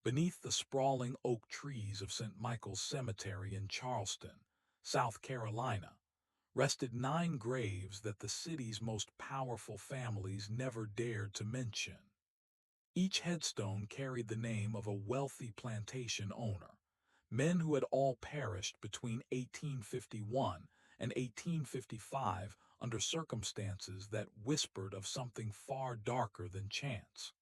Beneath the sprawling oak trees of St. Michael's Cemetery in Charleston, South Carolina, rested 9 graves that the city's most powerful families never dared to mention. Each headstone carried the name of a wealthy plantation owner, men who had all perished between 1851 and 1855 under circumstances that whispered of something far darker than chance.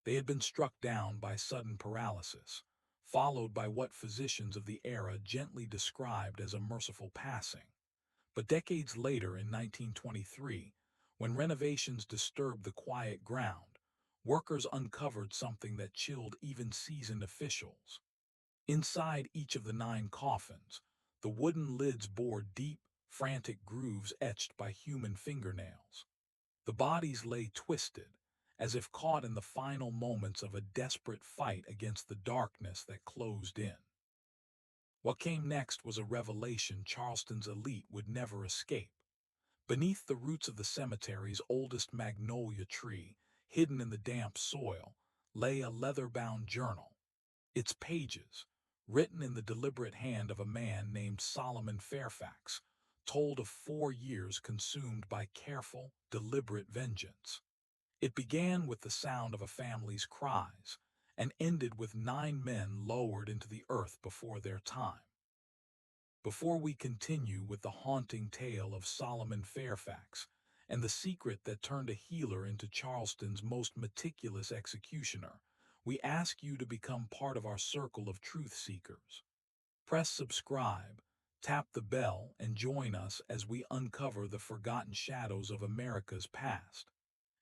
They had been struck down by sudden paralysis, followed by what physicians of the era gently described as a merciful passing. But decades later, in 1923, when renovations disturbed the quiet ground, workers uncovered something that chilled even seasoned officials. Inside each of the 9 coffins, the wooden lids bore deep, frantic grooves etched by human fingernails. The bodies lay twisted, as if caught in the final moments of a desperate fight against the darkness that closed in. What came next was a revelation Charleston's elite would never escape. Beneath the roots of the cemetery's oldest magnolia tree, hidden in the damp soil, lay a leather-bound journal. Its pages, written in the deliberate hand of a man named Solomon Fairfax, told of 4 years consumed by careful, deliberate vengeance. It began with the sound of a family's cries, and ended with 9 men lowered into the earth before their time. Before we continue with the haunting tale of Solomon Fairfax and the secret that turned a healer into Charleston's most meticulous executioner, we ask you to become part of our circle of truth seekers. Press subscribe, tap the bell, and join us as we uncover the forgotten shadows of America's past.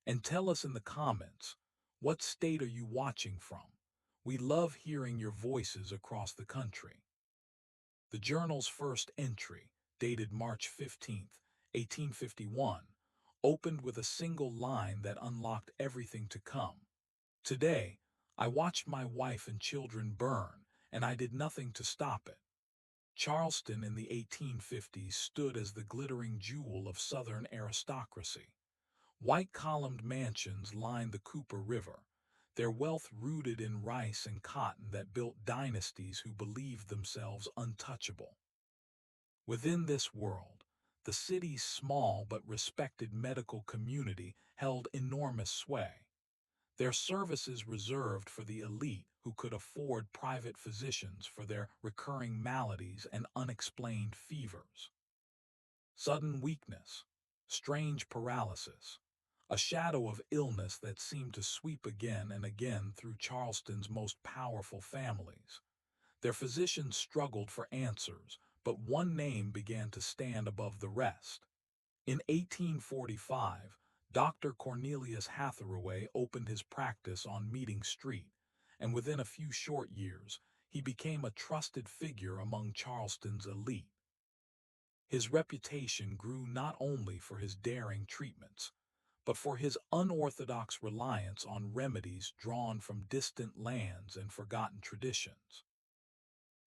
And tell us in the comments, what state are you watching from? We love hearing your voices across the country. The journal's first entry, dated March 15, 1851, opened with a single line that unlocked everything to come. Today, I watched my wife and children burn, and I did nothing to stop it. Charleston in the 1850s stood as the glittering jewel of Southern aristocracy. White-columned mansions lined the Cooper River, their wealth rooted in rice and cotton that built dynasties who believed themselves untouchable. Within this world, the city's small but respected medical community held enormous sway. Their services reserved for the elite who could afford private physicians for their recurring maladies and unexplained fevers. Sudden weakness, strange paralysis, a shadow of illness that seemed to sweep again and again through Charleston's most powerful families. Their physicians struggled for answers, but one name began to stand above the rest. In 1845, Dr. Cornelius Hathaway opened his practice on Meeting Street, and within a few short years, he became a trusted figure among Charleston's elite. His reputation grew not only for his daring treatments, but for his unorthodox reliance on remedies drawn from distant lands and forgotten traditions.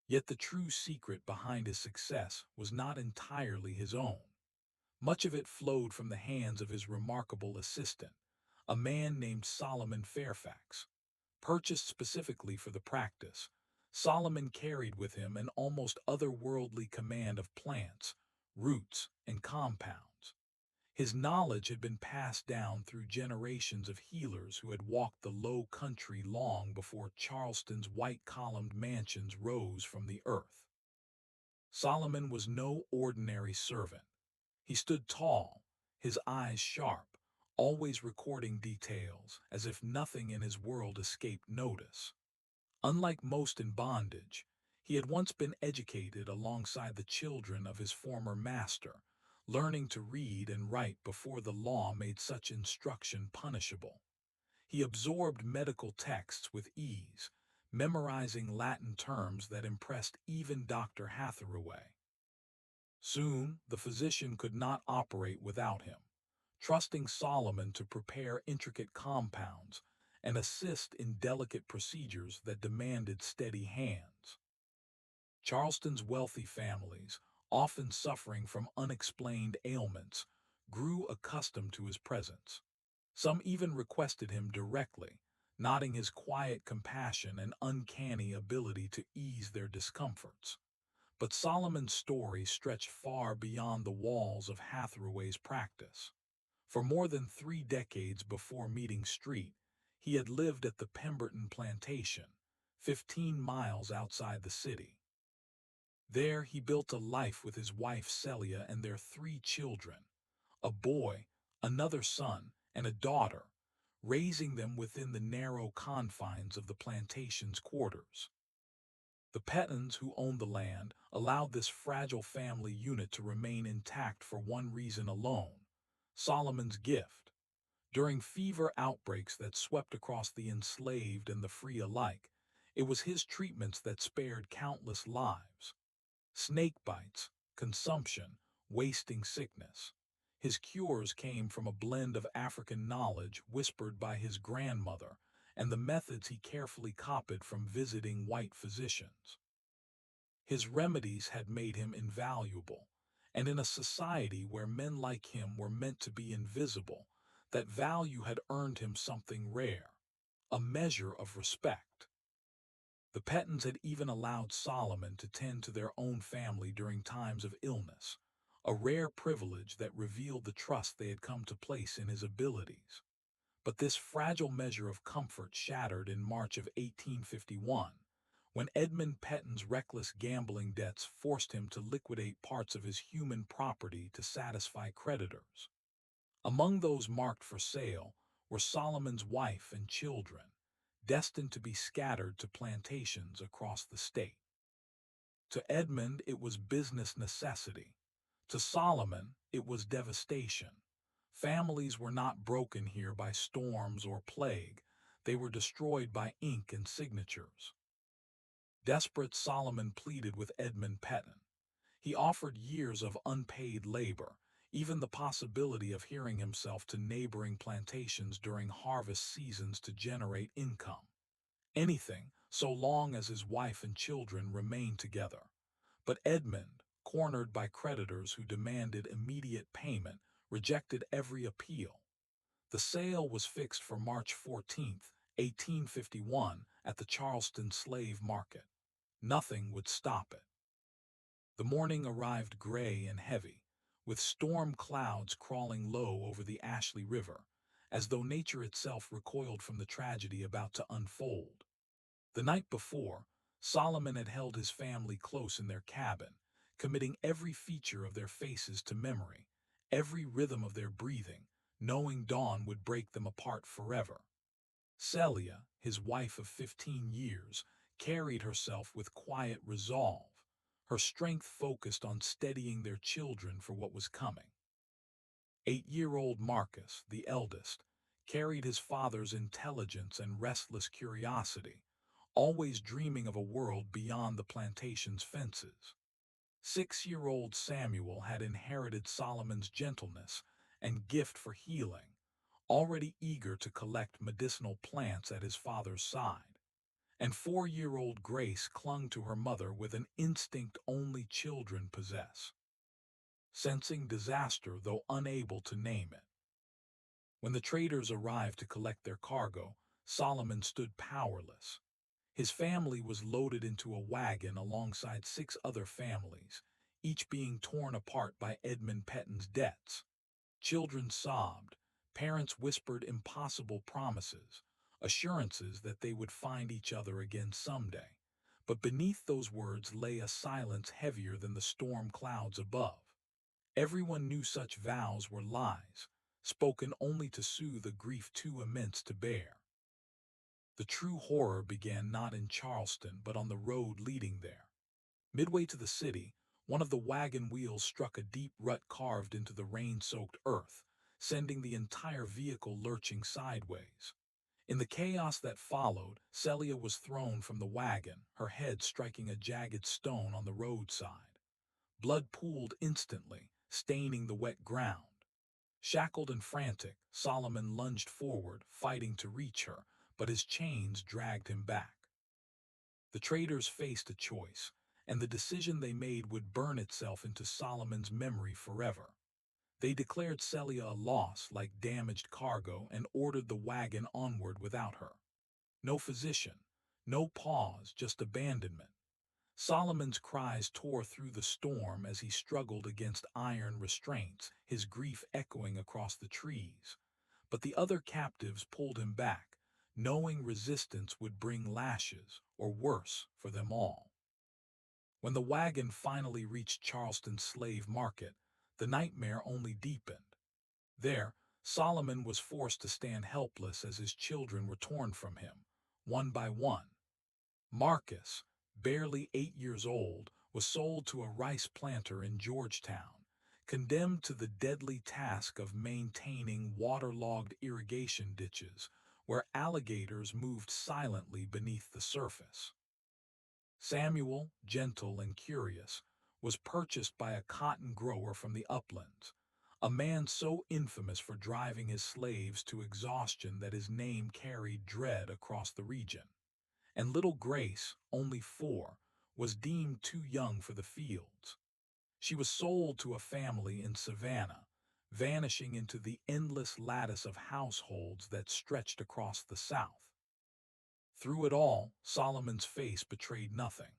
Yet the true secret behind his success was not entirely his own. Much of it flowed from the hands of his remarkable assistant, a man named Solomon Fairfax. Purchased specifically for the practice, Solomon carried with him an almost otherworldly command of plants, roots, and compounds. His knowledge had been passed down through generations of healers who had walked the low country long before Charleston's white-columned mansions rose from the earth. Solomon was no ordinary servant. He stood tall, his eyes sharp, always recording details as if nothing in his world escaped notice. Unlike most in bondage, he had once been educated alongside the children of his former master, learning to read and write before the law made such instruction punishable. He absorbed medical texts with ease, memorizing Latin terms that impressed even Dr. Hathaway. Soon, the physician could not operate without him, trusting Solomon to prepare intricate compounds and assist in delicate procedures that demanded steady hands. Charleston's wealthy families, often suffering from unexplained ailments, grew accustomed to his presence. Some even requested him directly, nodding his quiet compassion and uncanny ability to ease their discomforts. But Solomon's story stretched far beyond the walls of Hathaway's practice. For more than 3 decades before meeting Street, he had lived at the Pemberton Plantation, 15 miles outside the city. There he built a life with his wife Celia and their 3 children, a boy, another son, and a daughter, raising them within the narrow confines of the plantation's quarters. The Pettons, who owned the land, allowed this fragile family unit to remain intact for one reason alone: Solomon's gift. During fever outbreaks that swept across the enslaved and the free alike, it was his treatments that spared countless lives. Snake bites, consumption, wasting sickness. His cures came from a blend of African knowledge whispered by his grandmother and the methods he carefully copied from visiting white physicians. His remedies had made him invaluable, and in a society where men like him were meant to be invisible, that value had earned him something rare: a measure of respect. The Pettons had even allowed Solomon to tend to their own family during times of illness, a rare privilege that revealed the trust they had come to place in his abilities. But this fragile measure of comfort shattered in March of 1851, when Edmund Petton's reckless gambling debts forced him to liquidate parts of his human property to satisfy creditors. Among those marked for sale were Solomon's wife and children, destined to be scattered to plantations across the state. To Edmund, it was business necessity. To Solomon, it was devastation. Families were not broken here by storms or plague. They were destroyed by ink and signatures. Desperate, Solomon pleaded with Edmund Petton. He offered years of unpaid labor, even the possibility of hearing himself to neighboring plantations during harvest seasons to generate income. Anything, so long as his wife and children remained together. But Edmund, cornered by creditors who demanded immediate payment, rejected every appeal. The sale was fixed for March 14th, 1851, at the Charleston slave market. Nothing would stop it. The morning arrived gray and heavy, with storm clouds crawling low over the Ashley River, as though nature itself recoiled from the tragedy about to unfold. The night before, Solomon had held his family close in their cabin, committing every feature of their faces to memory, every rhythm of their breathing, knowing dawn would break them apart forever. Celia, his wife of 15 years, carried herself with quiet resolve, her strength focused on steadying their children for what was coming. 8-year-old Marcus, the eldest, carried his father's intelligence and restless curiosity, always dreaming of a world beyond the plantation's fences. 6-year-old Samuel had inherited Solomon's gentleness and gift for healing, already eager to collect medicinal plants at his father's side. And 4-year-old Grace clung to her mother with an instinct only children possess, sensing disaster though unable to name it. When the traders arrived to collect their cargo, Solomon stood powerless. His family was loaded into a wagon alongside 6 other families, each being torn apart by Edmund Petton's debts. Children sobbed, parents whispered impossible promises, assurances that they would find each other again someday. But beneath those words lay a silence heavier than the storm clouds above. Everyone knew such vows were lies, spoken only to soothe a grief too immense to bear. The true horror began not in Charleston but on the road leading there. Midway to the city, one of the wagon wheels struck a deep rut carved into the rain-soaked earth, sending the entire vehicle lurching sideways. In the chaos that followed, Celia was thrown from the wagon, her head striking a jagged stone on the roadside. Blood pooled instantly, staining the wet ground. Shackled and frantic, Solomon lunged forward, fighting to reach her, but his chains dragged him back. The traders faced a choice, and the decision they made would burn itself into Solomon's memory forever. They declared Celia a loss like damaged cargo and ordered the wagon onward without her. No physician, no pause, just abandonment. Solomon's cries tore through the storm as he struggled against iron restraints, his grief echoing across the trees. But the other captives pulled him back, knowing resistance would bring lashes, or worse, for them all. When the wagon finally reached Charleston's slave market, the nightmare only deepened. There, Solomon was forced to stand helpless as his children were torn from him, one by one. Marcus, barely 8 years old, was sold to a rice planter in Georgetown, condemned to the deadly task of maintaining waterlogged irrigation ditches where alligators moved silently beneath the surface. Samuel, gentle and curious, was purchased by a cotton grower from the uplands, a man so infamous for driving his slaves to exhaustion that his name carried dread across the region. And little Grace, only 4, was deemed too young for the fields. She was sold to a family in Savannah, vanishing into the endless lattice of households that stretched across the South. Through it all, Solomon's face betrayed nothing.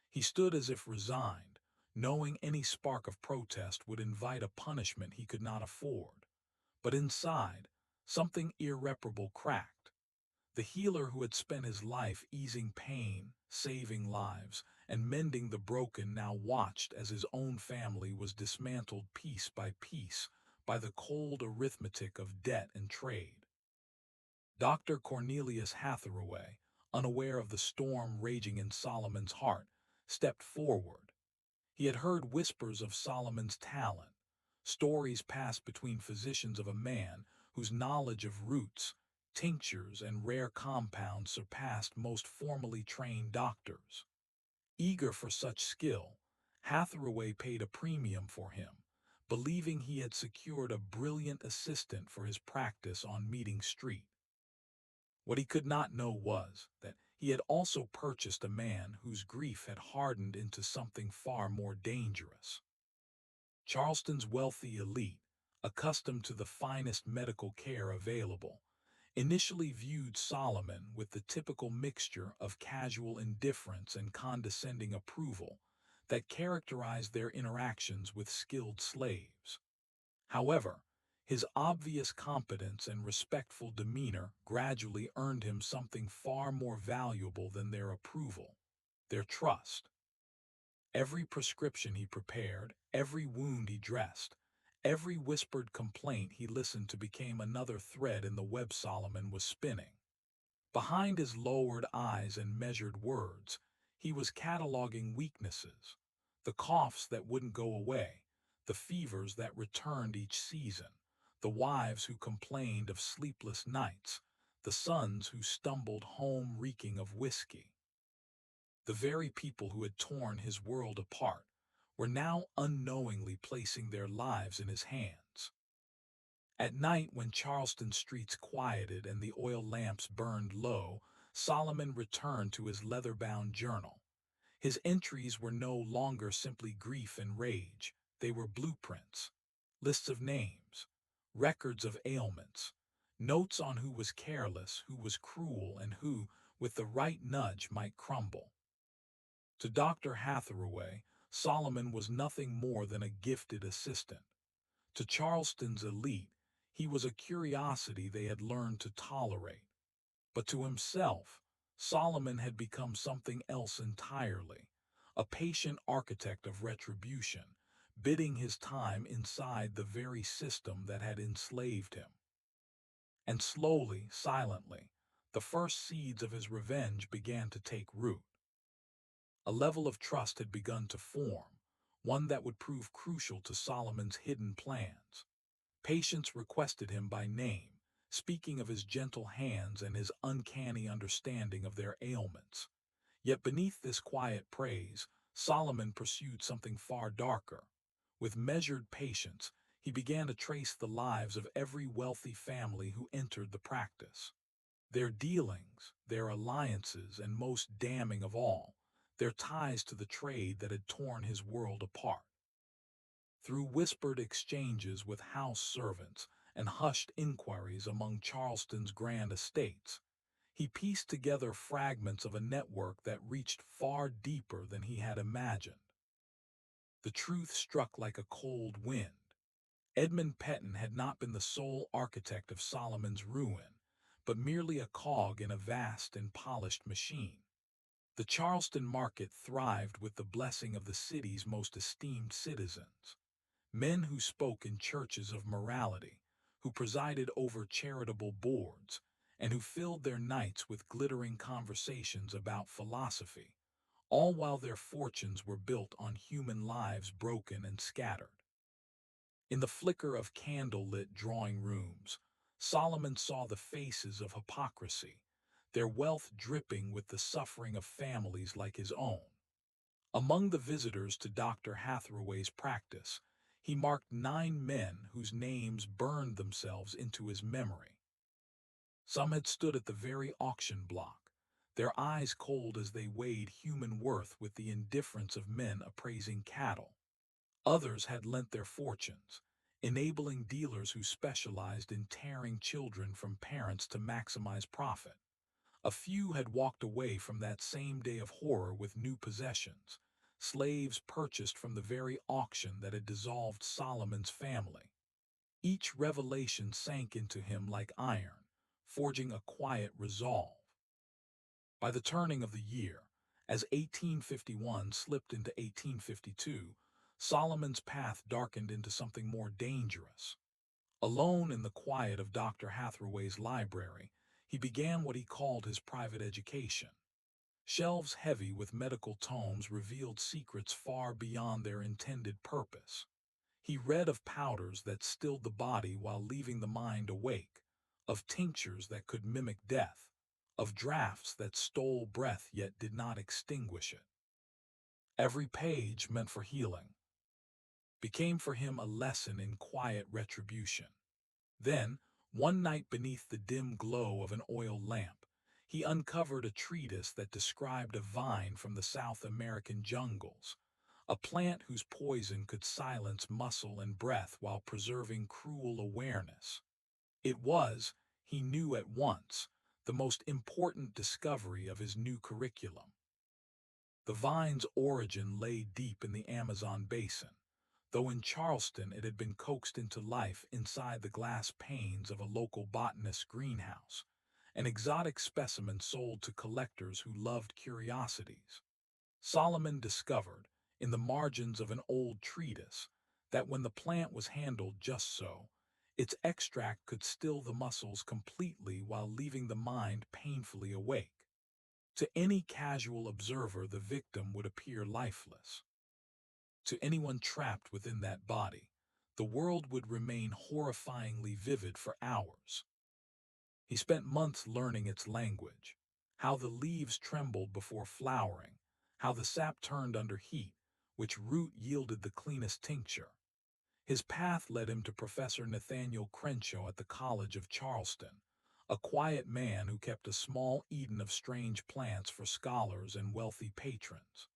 He stood as if resigned, knowing any spark of protest would invite a punishment he could not afford. But inside, something irreparable cracked. The healer who had spent his life easing pain, saving lives, and mending the broken now watched as his own family was dismantled piece by piece by the cold arithmetic of debt and trade. Dr. Cornelius Hathaway, unaware of the storm raging in Solomon's heart, stepped forward. He had heard whispers of Solomon's talent, stories passed between physicians of a man whose knowledge of roots, tinctures, and rare compounds surpassed most formally trained doctors. Eager for such skill, Hathaway paid a premium for him, believing he had secured a brilliant assistant for his practice on Meeting Street. What he could not know was that he had also purchased a man whose grief had hardened into something far more dangerous. Charleston's wealthy elite, accustomed to the finest medical care available, initially viewed Solomon with the typical mixture of casual indifference and condescending approval that characterized their interactions with skilled slaves. However, his obvious competence and respectful demeanor gradually earned him something far more valuable than their approval, their trust. Every prescription he prepared, every wound he dressed, every whispered complaint he listened to became another thread in the web Solomon was spinning. Behind his lowered eyes and measured words, he was cataloging weaknesses, the coughs that wouldn't go away, the fevers that returned each season, the wives who complained of sleepless nights, the sons who stumbled home reeking of whiskey. The very people who had torn his world apart were now unknowingly placing their lives in his hands. At night, when Charleston streets quieted and the oil lamps burned low, Solomon returned to his leather-bound journal. His entries were no longer simply grief and rage. They were blueprints, lists of names, records of ailments, notes on who was careless, who was cruel, and who, with the right nudge, might crumble. To Dr. Hathaway, Solomon was nothing more than a gifted assistant. To Charleston's elite, he was a curiosity they had learned to tolerate. But to himself, Solomon had become something else entirely, a patient architect of retribution, biding his time inside the very system that had enslaved him. And slowly, silently, the first seeds of his revenge began to take root. A level of trust had begun to form, one that would prove crucial to Solomon's hidden plans. Patients requested him by name, speaking of his gentle hands and his uncanny understanding of their ailments. Yet beneath this quiet praise, Solomon pursued something far darker. With measured patience, he began to trace the lives of every wealthy family who entered the practice. Their dealings, their alliances, and most damning of all, their ties to the trade that had torn his world apart. Through whispered exchanges with house servants and hushed inquiries among Charleston's grand estates, He pieced together fragments of a network that reached far deeper than he had imagined. The truth struck like a cold wind. Edmund Pettin had not been the sole architect of Solomon's ruin, but merely a cog in a vast and polished machine. The Charleston market thrived with the blessing of the city's most esteemed citizens, men who spoke in churches of morality, who presided over charitable boards, and who filled their nights with glittering conversations about philosophy, all while their fortunes were built on human lives broken and scattered. In the flicker of candle-lit drawing rooms, Solomon saw the faces of hypocrisy, their wealth dripping with the suffering of families like his own. Among the visitors to Dr. Hathaway's practice, he marked 9 men whose names burned themselves into his memory. Some had stood at the very auction block, their eyes cold as they weighed human worth with the indifference of men appraising cattle. Others had lent their fortunes, enabling dealers who specialized in tearing children from parents to maximize profit. A few had walked away from that same day of horror with new possessions, slaves purchased from the very auction that had dissolved Solomon's family. Each revelation sank into him like iron, forging a quiet resolve. By the turning of the year, as 1851 slipped into 1852, Solomon's path darkened into something more dangerous. Alone in the quiet of Dr. Hathaway's library, he began what he called his private education. Shelves heavy with medical tomes revealed secrets far beyond their intended purpose. He read of powders that stilled the body while leaving the mind awake, of tinctures that could mimic death, of draughts that stole breath yet did not extinguish it. Every page meant for healing became for him a lesson in quiet retribution. Then, one night beneath the dim glow of an oil lamp, he uncovered a treatise that described a vine from the South American jungles, a plant whose poison could silence muscle and breath while preserving cruel awareness. It was, he knew at once, the most important discovery of his new curriculum. The vine's origin lay deep in the Amazon basin, though in Charleston it had been coaxed into life inside the glass panes of a local botanist's greenhouse, an exotic specimen sold to collectors who loved curiosities. Solomon discovered, in the margins of an old treatise, that when the plant was handled just so, its extract could still the muscles completely while leaving the mind painfully awake. To any casual observer, the victim would appear lifeless. To anyone trapped within that body, the world would remain horrifyingly vivid for hours. He spent months learning its language, how the leaves trembled before flowering, how the sap turned under heat, which root yielded the cleanest tincture. His path led him to Professor Nathaniel Crenshaw at the College of Charleston, a quiet man who kept a small Eden of strange plants for scholars and wealthy patrons.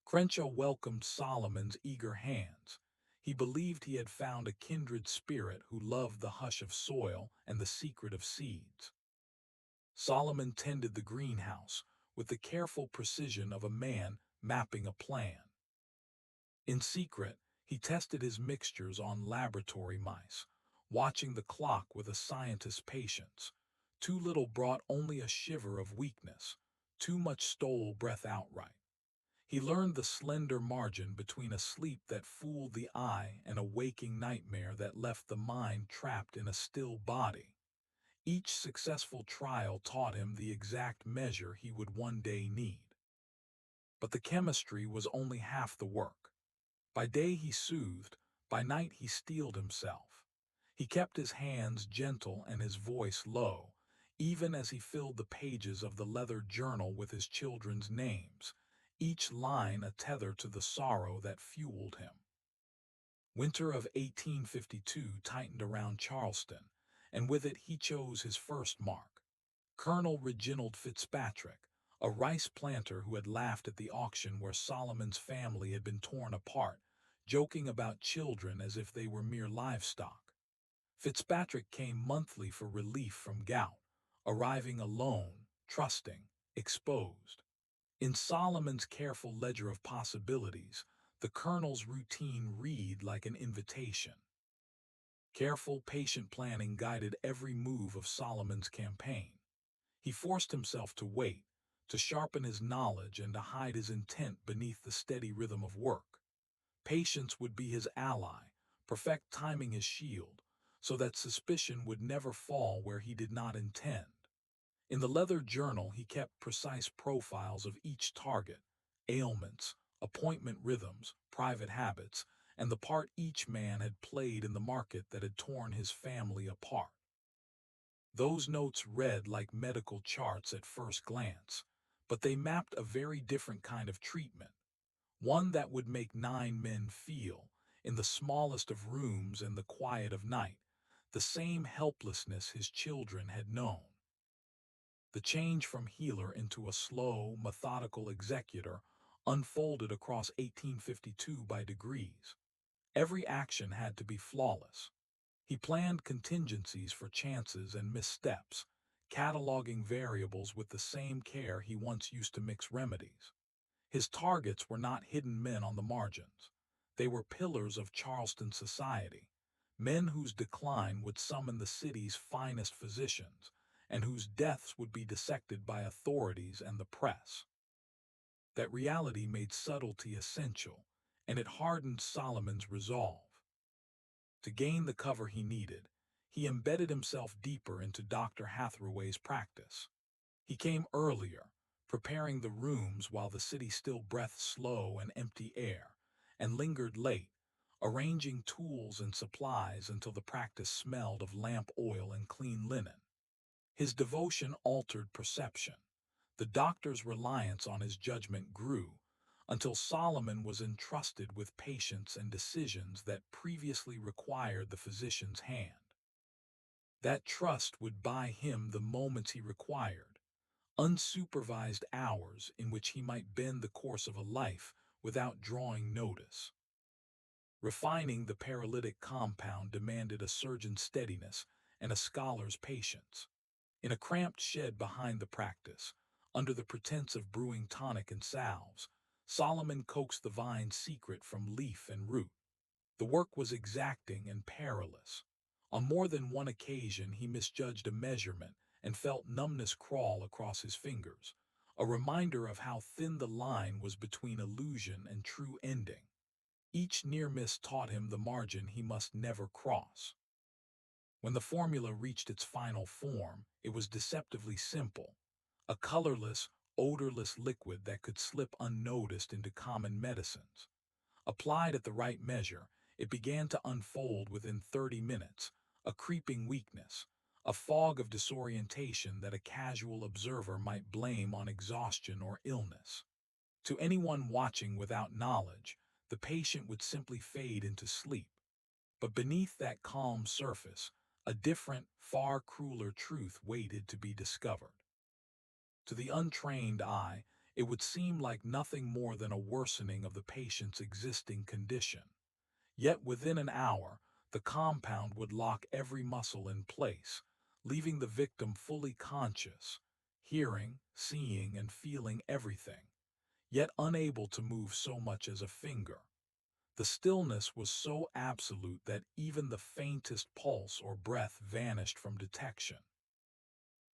Crenshaw welcomed Solomon's eager hands. He believed he had found a kindred spirit who loved the hush of soil and the secret of seeds. Solomon tended the greenhouse with the careful precision of a man mapping a plan. In secret, he tested his mixtures on laboratory mice, watching the clock with a scientist's patience. Too little brought only a shiver of weakness, too much stole breath outright. He learned the slender margin between a sleep that fooled the eye and a waking nightmare that left the mind trapped in a still body. Each successful trial taught him the exact measure he would one day need. But the chemistry was only half the work. By day he soothed, by night he steeled himself. He kept his hands gentle and his voice low, even as he filled the pages of the leather journal with his children's names, each line a tether to the sorrow that fueled him. Winter of 1852 tightened around Charleston, and with it he chose his first mark. Colonel Reginald Fitzpatrick, a rice planter who had laughed at the auction where Solomon's family had been torn apart, joking about children as if they were mere livestock. Fitzpatrick came monthly for relief from gout, arriving alone, trusting, exposed. In Solomon's careful ledger of possibilities, the colonel's routine read like an invitation. Careful, patient planning guided every move of Solomon's campaign. He forced himself to wait, to sharpen his knowledge and to hide his intent beneath the steady rhythm of work. Patience would be his ally, perfect timing his shield, so that suspicion would never fall where he did not intend. In the leather journal he kept precise profiles of each target, ailments, appointment rhythms, private habits, and the part each man had played in the market that had torn his family apart. Those notes read like medical charts at first glance, but they mapped a very different kind of treatment, one that would make 9 men feel, in the smallest of rooms and the quiet of night, the same helplessness his children had known. The change from healer into a slow, methodical executor unfolded across 1852 by degrees. Every action had to be flawless. He planned contingencies for chances and missteps, cataloging variables with the same care he once used to mix remedies. His targets were not hidden men on the margins. They were pillars of Charleston society, men whose decline would summon the city's finest physicians, and whose deaths would be dissected by authorities and the press. That reality made subtlety essential, and it hardened Solomon's resolve. To gain the cover he needed, he embedded himself deeper into Dr. Hathaway's practice. He came earlier, preparing the rooms while the city still breathed slow and empty air, and lingered late, arranging tools and supplies until the practice smelled of lamp oil and clean linen. His devotion altered perception. The doctor's reliance on his judgment grew, until Solomon was entrusted with patience and decisions that previously required the physician's hand. That trust would buy him the moments he required, unsupervised hours in which he might bend the course of a life without drawing notice. Refining the paralytic compound demanded a surgeon's steadiness and a scholar's patience. In a cramped shed behind the practice, under the pretense of brewing tonic and salves, Solomon coaxed the vine's secret from leaf and root. The work was exacting and perilous. On more than one occasion he misjudged a measurement and felt numbness crawl across his fingers, a reminder of how thin the line was between illusion and true ending. Each near miss taught him the margin he must never cross. When the formula reached its final form, it was deceptively simple, a colorless, odorless liquid that could slip unnoticed into common medicines. Applied at the right measure, it began to unfold within 30 minutes, a creeping weakness, a fog of disorientation that a casual observer might blame on exhaustion or illness. To anyone watching without knowledge, the patient would simply fade into sleep. But beneath that calm surface, a different, far crueler truth waited to be discovered. To the untrained eye, it would seem like nothing more than a worsening of the patient's existing condition. Yet within an hour, the compound would lock every muscle in place, leaving the victim fully conscious, hearing, seeing, and feeling everything, yet unable to move so much as a finger. The stillness was so absolute that even the faintest pulse or breath vanished from detection.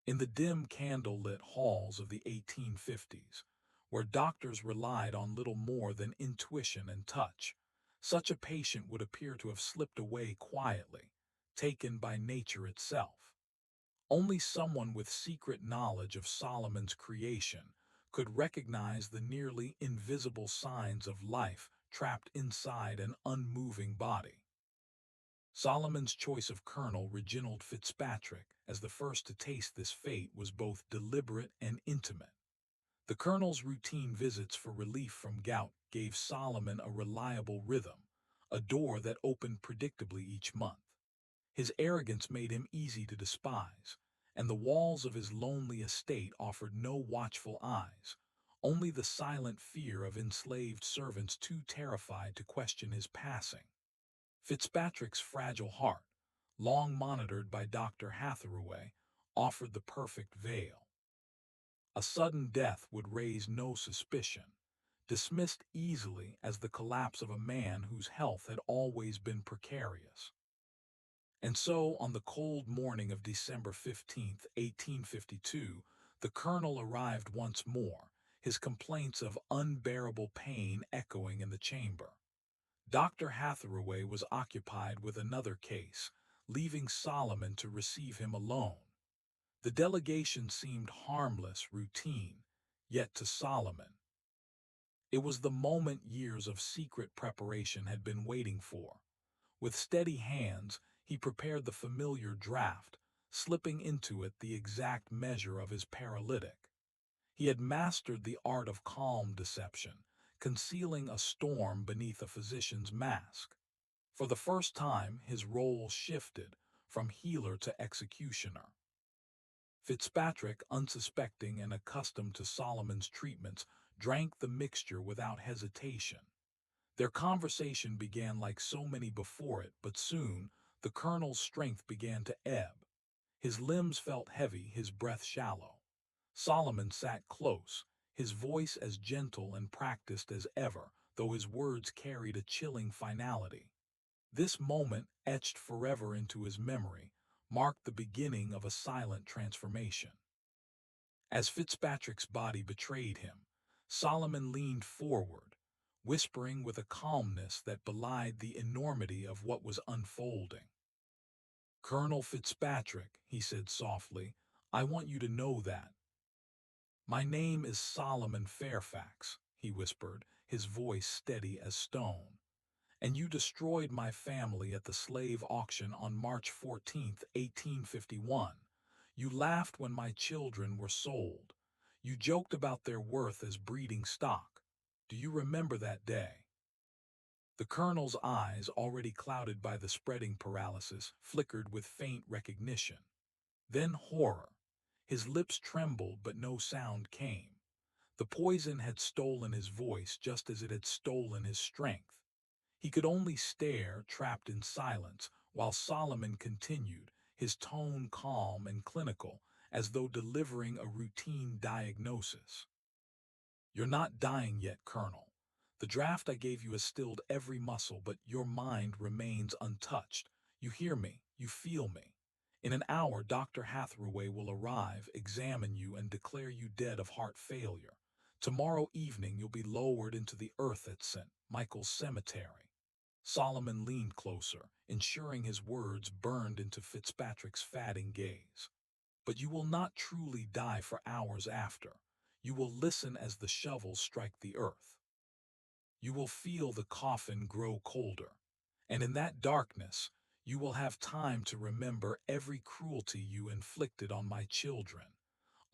In the dim candle-lit halls of the 1850s, where doctors relied on little more than intuition and touch, such a patient would appear to have slipped away quietly, taken by nature itself. Only someone with secret knowledge of Solomon's creation could recognize the nearly invisible signs of life trapped inside an unmoving body. Solomon's choice of Colonel Reginald Fitzpatrick as the first to taste this fate was both deliberate and intimate. The colonel's routine visits for relief from gout gave Solomon a reliable rhythm, a door that opened predictably each month. His arrogance made him easy to despise, and the walls of his lonely estate offered no watchful eyes, only the silent fear of enslaved servants too terrified to question his passing. Fitzpatrick's fragile heart, long monitored by Dr. Hathaway, offered the perfect veil. A sudden death would raise no suspicion, dismissed easily as the collapse of a man whose health had always been precarious. And so, on the cold morning of December 15th, 1852, the colonel arrived once more, his complaints of unbearable pain echoing in the chamber. Dr. Hathaway was occupied with another case, leaving Solomon to receive him alone. The delegation seemed harmless, routine, yet to Solomon, it was the moment years of secret preparation had been waiting for. With steady hands, he prepared the familiar draft, slipping into it the exact measure of his paralytic. He had mastered the art of calm deception, concealing a storm beneath a physician's mask. For the first time, his role shifted from healer to executioner. Fitzpatrick, unsuspecting and accustomed to Solomon's treatments, drank the mixture without hesitation. Their conversation began like so many before it, but soon the colonel's strength began to ebb. His limbs felt heavy, his breath shallow. Solomon sat close, his voice as gentle and practiced as ever, though his words carried a chilling finality. This moment, etched forever into his memory, marked the beginning of a silent transformation. As Fitzpatrick's body betrayed him, Solomon leaned forward, whispering with a calmness that belied the enormity of what was unfolding. "Colonel Fitzpatrick," he said softly, "I want you to know that. My name is Solomon Fairfax," he whispered, his voice steady as stone. "And you destroyed my family at the slave auction on March 14th, 1851. You laughed when my children were sold. You joked about their worth as breeding stock. Do you remember that day?" The colonel's eyes, already clouded by the spreading paralysis, flickered with faint recognition. Then horror. His lips trembled, but no sound came. The poison had stolen his voice just as it had stolen his strength. He could only stare, trapped in silence, while Solomon continued, his tone calm and clinical, as though delivering a routine diagnosis. "You're not dying yet, Colonel. The draft I gave you has stilled every muscle, but your mind remains untouched. You hear me, you feel me. In an hour, Dr. Hathaway will arrive, examine you, and declare you dead of heart failure. Tomorrow evening you'll be lowered into the earth at St. Michael's Cemetery." Solomon leaned closer, ensuring his words burned into Fitzpatrick's fatting gaze. "But you will not truly die for hours after. You will listen as the shovels strike the earth. You will feel the coffin grow colder. And in that darkness, you will have time to remember every cruelty you inflicted on my children.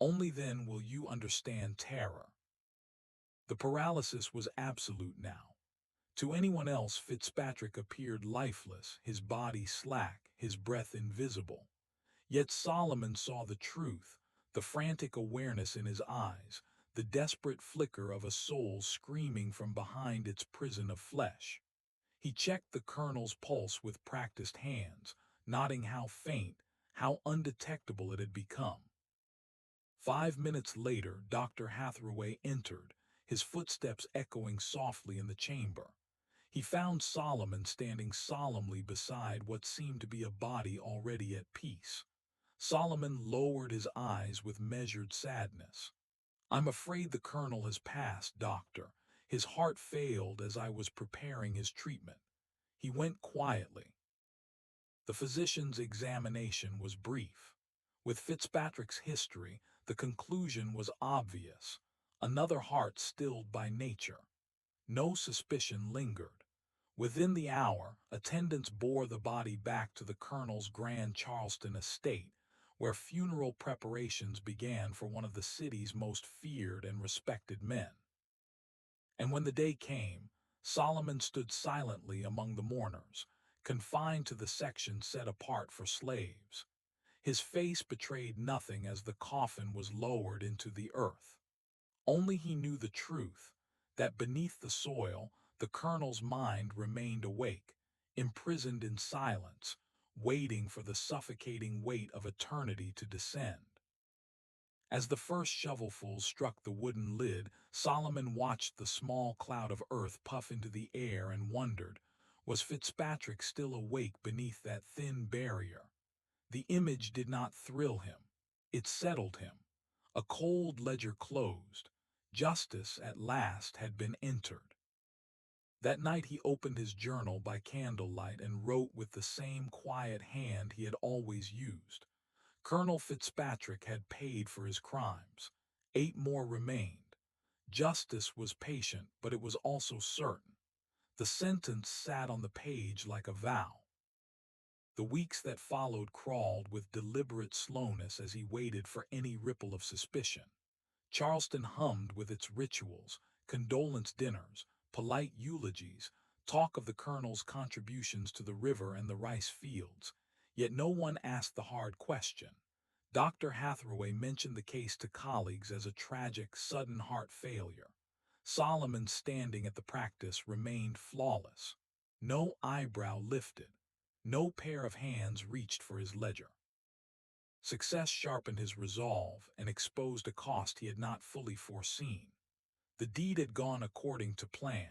Only then will you understand terror." The paralysis was absolute now. To anyone else, Fitzpatrick appeared lifeless, his body slack, his breath invisible. Yet Solomon saw the truth, the frantic awareness in his eyes, the desperate flicker of a soul screaming from behind its prison of flesh. He checked the colonel's pulse with practiced hands, noting how faint, how undetectable it had become. 5 minutes later, Dr. Hathaway entered, his footsteps echoing softly in the chamber. He found Solomon standing solemnly beside what seemed to be a body already at peace. Solomon lowered his eyes with measured sadness. "I'm afraid the colonel has passed, doctor. His heart failed as I was preparing his treatment." He went quietly. The physician's examination was brief. With Fitzpatrick's history, the conclusion was obvious. Another heart stilled by nature. No suspicion lingered. Within the hour, attendants bore the body back to the colonel's grand Charleston estate, where funeral preparations began for one of the city's most feared and respected men. And when the day came, Solomon stood silently among the mourners, confined to the section set apart for slaves. His face betrayed nothing as the coffin was lowered into the earth. Only he knew the truth, that beneath the soil, the colonel's mind remained awake, imprisoned in silence, waiting for the suffocating weight of eternity to descend. As the first shovelfuls struck the wooden lid, Solomon watched the small cloud of earth puff into the air and wondered, was Fitzpatrick still awake beneath that thin barrier? The image did not thrill him. It settled him. A cold ledger closed. Justice, at last, had been entered. That night he opened his journal by candlelight and wrote with the same quiet hand he had always used. Colonel Fitzpatrick had paid for his crimes. 8 more remained. Justice was patient, but it was also certain. The sentence sat on the page like a vow. The weeks that followed crawled with deliberate slowness as he waited for any ripple of suspicion. Charleston hummed with its rituals, condolence dinners, polite eulogies, talk of the colonel's contributions to the river and the rice fields. Yet no one asked the hard question. Dr. Hathaway mentioned the case to colleagues as a tragic, sudden heart failure. Solomon, standing at the practice, remained flawless. No eyebrow lifted. No pair of hands reached for his ledger. Success sharpened his resolve and exposed a cost he had not fully foreseen. The deed had gone according to plan,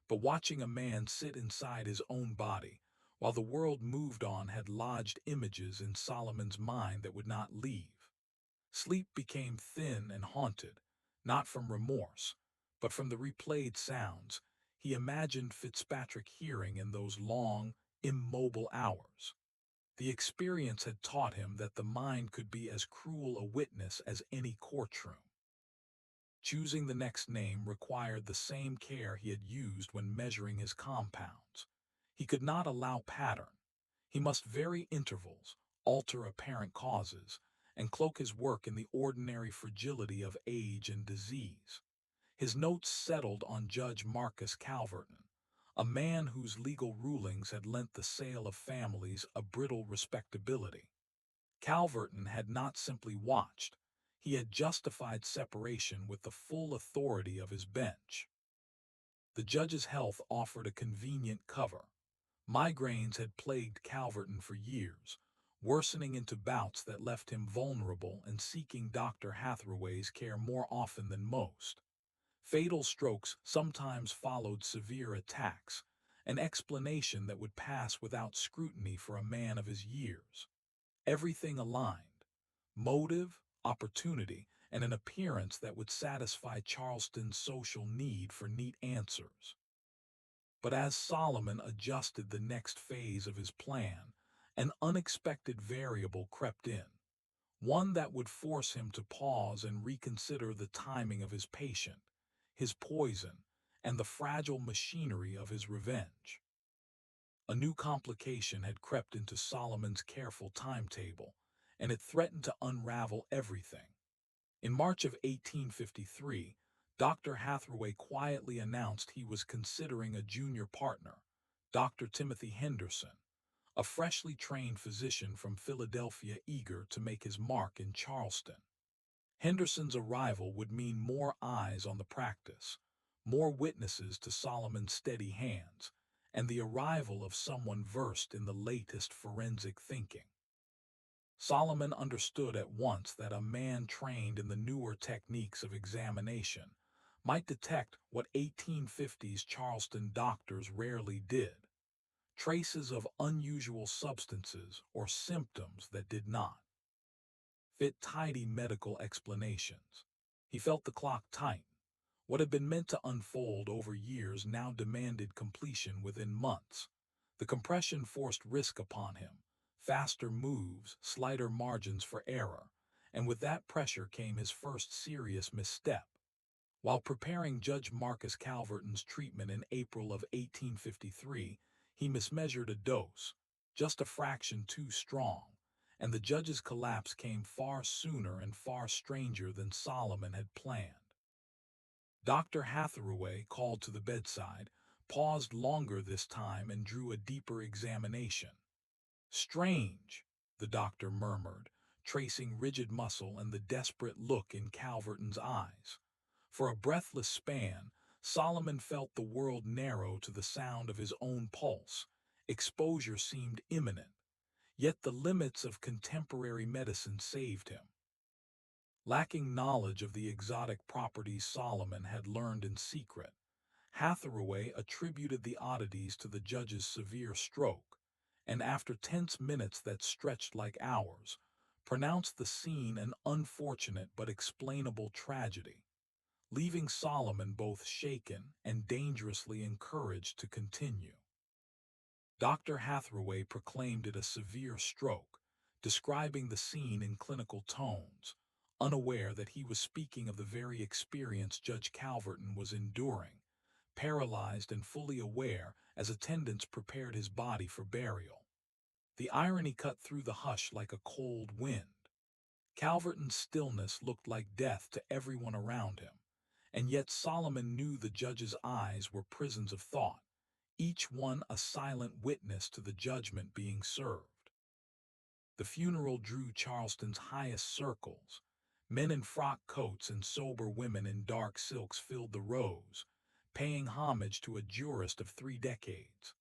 but watching a man sit inside his own body, while the world moved on, had lodged images in Solomon's mind that would not leave. Sleep became thin and haunted, not from remorse, but from the replayed sounds he imagined Fitzpatrick hearing in those long, immobile hours. The experience had taught him that the mind could be as cruel a witness as any courtroom. Choosing the next name required the same care he had used when measuring his compounds. He could not allow pattern. He must vary intervals, alter apparent causes, and cloak his work in the ordinary fragility of age and disease. His notes settled on Judge Marcus Calverton, a man whose legal rulings had lent the sale of families a brittle respectability. Calverton had not simply watched, he had justified separation with the full authority of his bench. The judge's health offered a convenient cover. Migraines had plagued Calverton for years, worsening into bouts that left him vulnerable and seeking Dr. Hathaway's care more often than most. Fatal strokes sometimes followed severe attacks, an explanation that would pass without scrutiny for a man of his years. Everything aligned: motive, opportunity, and an appearance that would satisfy Charleston's social need for neat answers. But as Solomon adjusted the next phase of his plan, an unexpected variable crept in, one that would force him to pause and reconsider the timing of his patient, his poison, and the fragile machinery of his revenge. A new complication had crept into Solomon's careful timetable, and it threatened to unravel everything. In March of 1853, Dr. Hathaway quietly announced he was considering a junior partner, Dr. Timothy Henderson, a freshly trained physician from Philadelphia eager to make his mark in Charleston. Henderson's arrival would mean more eyes on the practice, more witnesses to Solomon's steady hands, and the arrival of someone versed in the latest forensic thinking. Solomon understood at once that a man trained in the newer techniques of examination might detect what 1850s Charleston doctors rarely did: traces of unusual substances or symptoms that did not fit tidy medical explanations. He felt the clock tighten. What had been meant to unfold over years now demanded completion within months. The compression forced risk upon him: faster moves, slighter margins for error, and with that pressure came his first serious misstep. While preparing Judge Marcus Calverton's treatment in April of 1853, he mismeasured a dose, just a fraction too strong, and the judge's collapse came far sooner and far stranger than Solomon had planned. Dr. Hathaway, called to the bedside, paused longer this time and drew a deeper examination. "Strange," the doctor murmured, tracing rigid muscle and the desperate look in Calverton's eyes. For a breathless span, Solomon felt the world narrow to the sound of his own pulse. Exposure seemed imminent, yet the limits of contemporary medicine saved him. Lacking knowledge of the exotic properties Solomon had learned in secret, Hathaway attributed the oddities to the judge's severe stroke, and after tense minutes that stretched like hours, pronounced the scene an unfortunate but explainable tragedy, leaving Solomon both shaken and dangerously encouraged to continue. Dr. Hathaway proclaimed it a severe stroke, describing the scene in clinical tones, unaware that he was speaking of the very experience Judge Calverton was enduring, paralyzed and fully aware as attendants prepared his body for burial. The irony cut through the hush like a cold wind. Calverton's stillness looked like death to everyone around him, and yet Solomon knew the judge's eyes were prisons of thought, each one a silent witness to the judgment being served. The funeral drew Charleston's highest circles. Men in frock coats and sober women in dark silks filled the rows, paying homage to a jurist of 3 decades.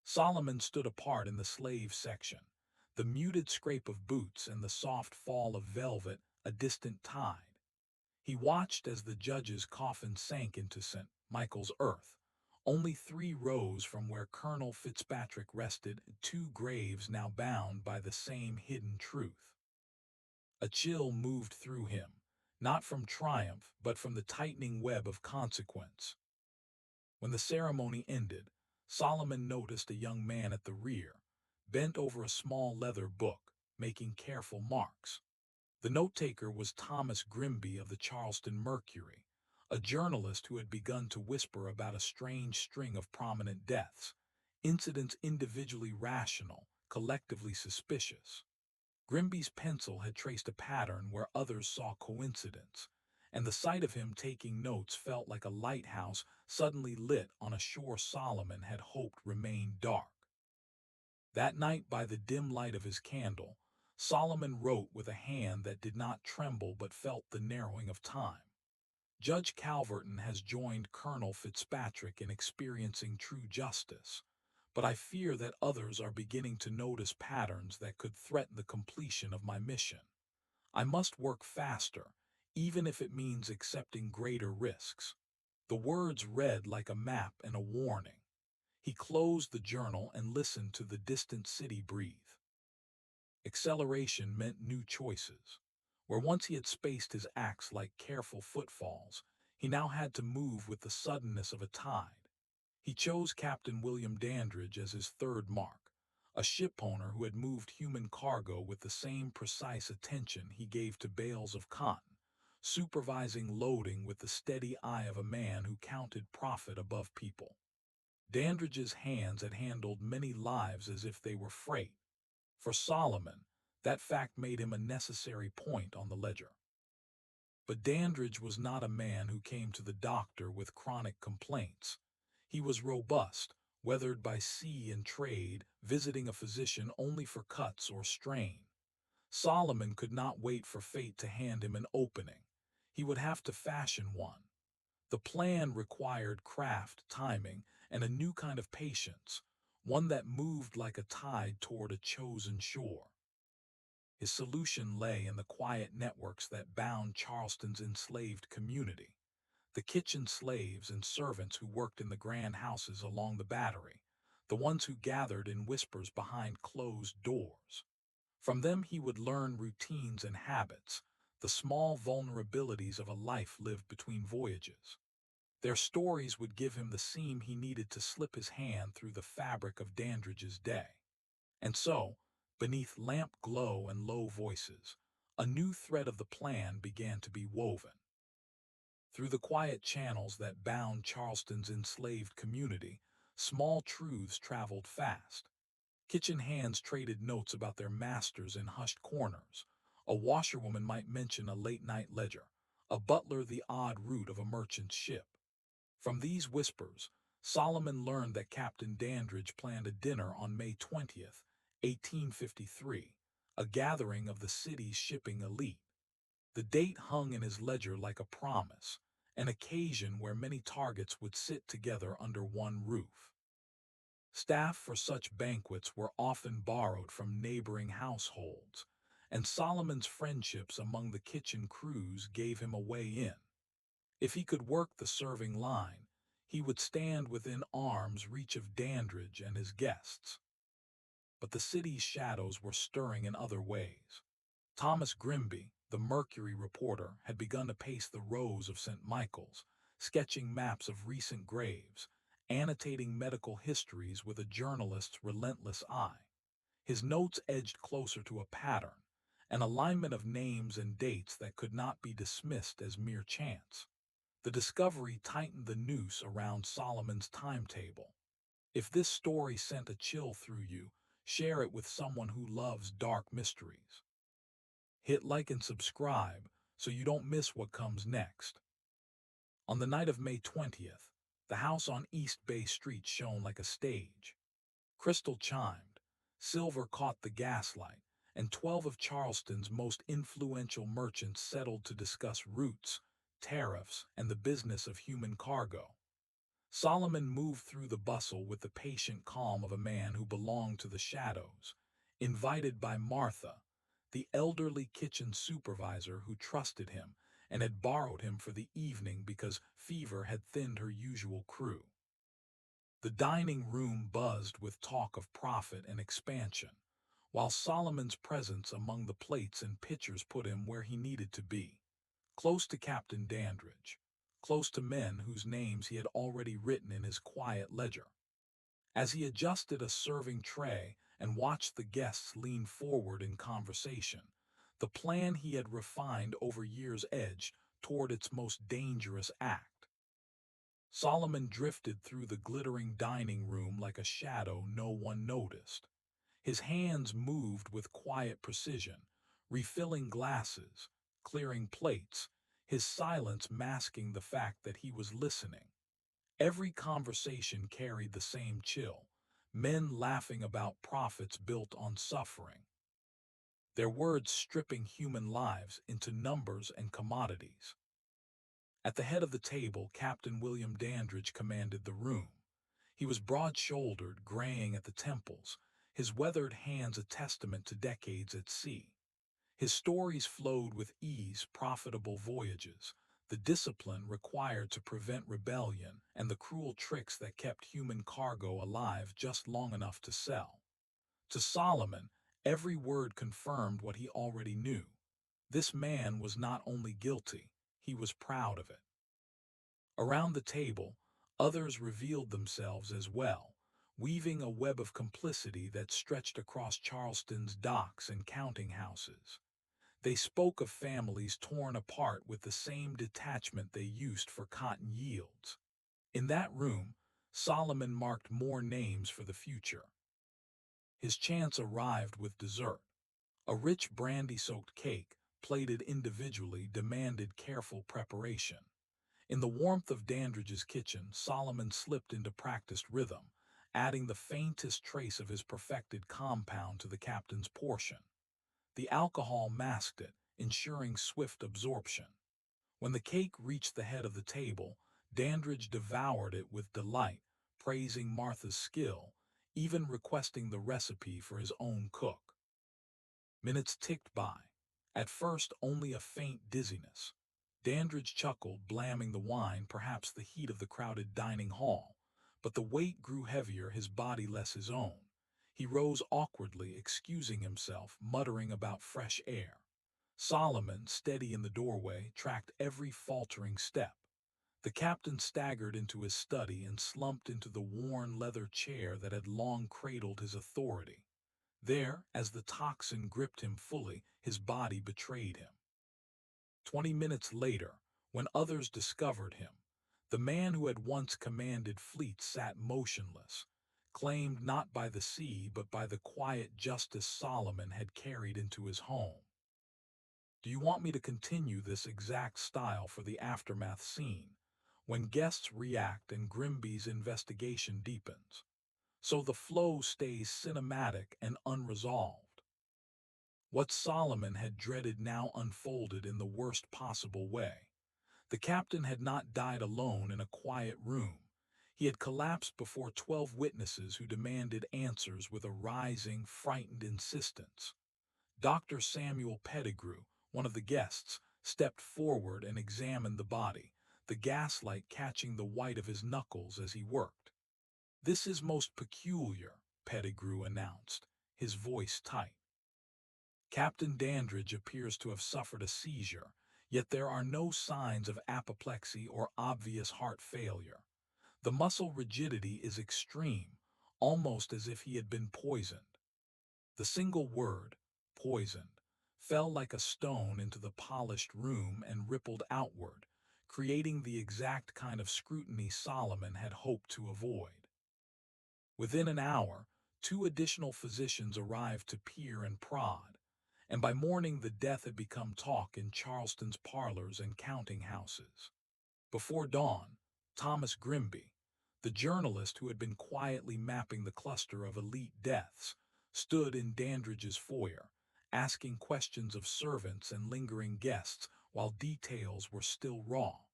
Solomon stood apart in the slave section, the muted scrape of boots and the soft fall of velvet a distant tide. He watched as the judge's coffin sank into St. Michael's earth, only 3 rows from where Colonel Fitzpatrick rested, 2 graves now bound by the same hidden truth. A chill moved through him, not from triumph but from the tightening web of consequence. When the ceremony ended, Solomon noticed a young man at the rear, bent over a small leather book, making careful marks. The note-taker was Thomas Grimby of the Charleston Mercury, a journalist who had begun to whisper about a strange string of prominent deaths, incidents individually rational, collectively suspicious. Grimby's pencil had traced a pattern where others saw coincidence, and the sight of him taking notes felt like a lighthouse suddenly lit on a shore Solomon had hoped remained dark. That night, by the dim light of his candle, Solomon wrote with a hand that did not tremble but felt the narrowing of time. Judge Calverton has joined Colonel Fitzpatrick in experiencing true justice, but I fear that others are beginning to notice patterns that could threaten the completion of my mission. I must work faster, even if it means accepting greater risks. The words read like a map and a warning. He closed the journal and listened to the distant city breathe. Acceleration meant new choices. Where once he had spaced his acts like careful footfalls, he now had to move with the suddenness of a tide. He chose Captain William Dandridge as his third mark, a shipowner who had moved human cargo with the same precise attention he gave to bales of cotton, supervising loading with the steady eye of a man who counted profit above people. Dandridge's hands had handled many lives as if they were freight. For Solomon, that fact made him a necessary point on the ledger. But Dandridge was not a man who came to the doctor with chronic complaints. He was robust, weathered by sea and trade, visiting a physician only for cuts or strain. Solomon could not wait for fate to hand him an opening. He would have to fashion one. The plan required craft, timing, and a new kind of patience, one that moved like a tide toward a chosen shore. His solution lay in the quiet networks that bound Charleston's enslaved community, the kitchen slaves and servants who worked in the grand houses along the Battery, the ones who gathered in whispers behind closed doors. From them he would learn routines and habits, the small vulnerabilities of a life lived between voyages. Their stories would give him the seam he needed to slip his hand through the fabric of Dandridge's day. And so, beneath lamp glow and low voices, a new thread of the plan began to be woven. Through the quiet channels that bound Charleston's enslaved community, small truths traveled fast. Kitchen hands traded notes about their masters in hushed corners. A washerwoman might mention a late-night ledger, a butler the odd route of a merchant ship. From these whispers, Solomon learned that Captain Dandridge planned a dinner on May 20th, 1853, a gathering of the city's shipping elite. The date hung in his ledger like a promise, an occasion where many targets would sit together under one roof. Staff for such banquets were often borrowed from neighboring households, and Solomon's friendships among the kitchen crews gave him a way in. If he could work the serving line, he would stand within arm's reach of Dandridge and his guests. But the city's shadows were stirring in other ways. Thomas Grimby, the Mercury reporter, had begun to pace the rows of St. Michael's, sketching maps of recent graves, annotating medical histories with a journalist's relentless eye. His notes edged closer to a pattern, an alignment of names and dates that could not be dismissed as mere chance. The discovery tightened the noose around Solomon's timetable. If this story sent a chill through you, share it with someone who loves dark mysteries. Hit like and subscribe so you don't miss what comes next. On the night of May 20th, the house on East Bay Street shone like a stage. Crystal chimed, silver caught the gaslight, and 12 of Charleston's most influential merchants settled to discuss routes, tariffs, and the business of human cargo. Solomon moved through the bustle with the patient calm of a man who belonged to the shadows, invited by Martha, the elderly kitchen supervisor who trusted him and had borrowed him for the evening because fever had thinned her usual crew. The dining room buzzed with talk of profit and expansion, while Solomon's presence among the plates and pitchers put him where he needed to be, close to Captain Dandridge, close to men whose names he had already written in his quiet ledger. As he adjusted a serving tray and watched the guests lean forward in conversation, the plan he had refined over years edged toward its most dangerous act. Solomon drifted through the glittering dining room like a shadow no one noticed. His hands moved with quiet precision, refilling glasses, clearing plates, his silence masking the fact that he was listening. Every conversation carried the same chill, men laughing about profits built on suffering, their words stripping human lives into numbers and commodities. At the head of the table, Captain William Dandridge commanded the room. He was broad-shouldered, graying at the temples, his weathered hands a testament to decades at sea. His stories flowed with ease, profitable voyages, the discipline required to prevent rebellion, and the cruel tricks that kept human cargo alive just long enough to sell. To Solomon, every word confirmed what he already knew. This man was not only guilty, he was proud of it. Around the table, others revealed themselves as well, weaving a web of complicity that stretched across Charleston's docks and counting houses. They spoke of families torn apart with the same detachment they used for cotton yields. In that room, Solomon marked more names for the future. His chance arrived with dessert. A rich brandy-soaked cake, plated individually, demanded careful preparation. In the warmth of Dandridge's kitchen, Solomon slipped into practiced rhythm, adding the faintest trace of his perfected compound to the captain's portion. The alcohol masked it, ensuring swift absorption. When the cake reached the head of the table, Dandridge devoured it with delight, praising Martha's skill, even requesting the recipe for his own cook. Minutes ticked by. At first, only a faint dizziness. Dandridge chuckled, blamming the wine, perhaps the heat of the crowded dining hall. But the weight grew heavier, his body less his own. He rose awkwardly, excusing himself, muttering about fresh air. Solomon, steady in the doorway, tracked every faltering step. The captain staggered into his study and slumped into the worn leather chair that had long cradled his authority. There, as the toxin gripped him fully, his body betrayed him. 20 minutes later, when others discovered him, the man who had once commanded fleets sat motionless, claimed not by the sea but by the quiet justice Solomon had carried into his home. Do you want me to continue this exact style for the aftermath scene, when guests react and Grimby's investigation deepens, so the flow stays cinematic and unresolved? What Solomon had dreaded now unfolded in the worst possible way. The captain had not died alone in a quiet room. He had collapsed before 12 witnesses who demanded answers with a rising, frightened insistence. Dr. Samuel Pettigrew, one of the guests, stepped forward and examined the body, the gaslight catching the white of his knuckles as he worked. "This is most peculiar," Pettigrew announced, his voice tight. "Captain Dandridge appears to have suffered a seizure, yet there are no signs of apoplexy or obvious heart failure. The muscle rigidity is extreme, almost as if he had been poisoned." The single word, poisoned, fell like a stone into the polished room and rippled outward, creating the exact kind of scrutiny Solomon had hoped to avoid. Within an hour, two additional physicians arrived to peer and prod, and by morning the death had become talk in Charleston's parlors and counting houses. Before dawn, Thomas Grimby, the journalist who had been quietly mapping the cluster of elite deaths, stood in Dandridge's foyer, asking questions of servants and lingering guests while details were still raw.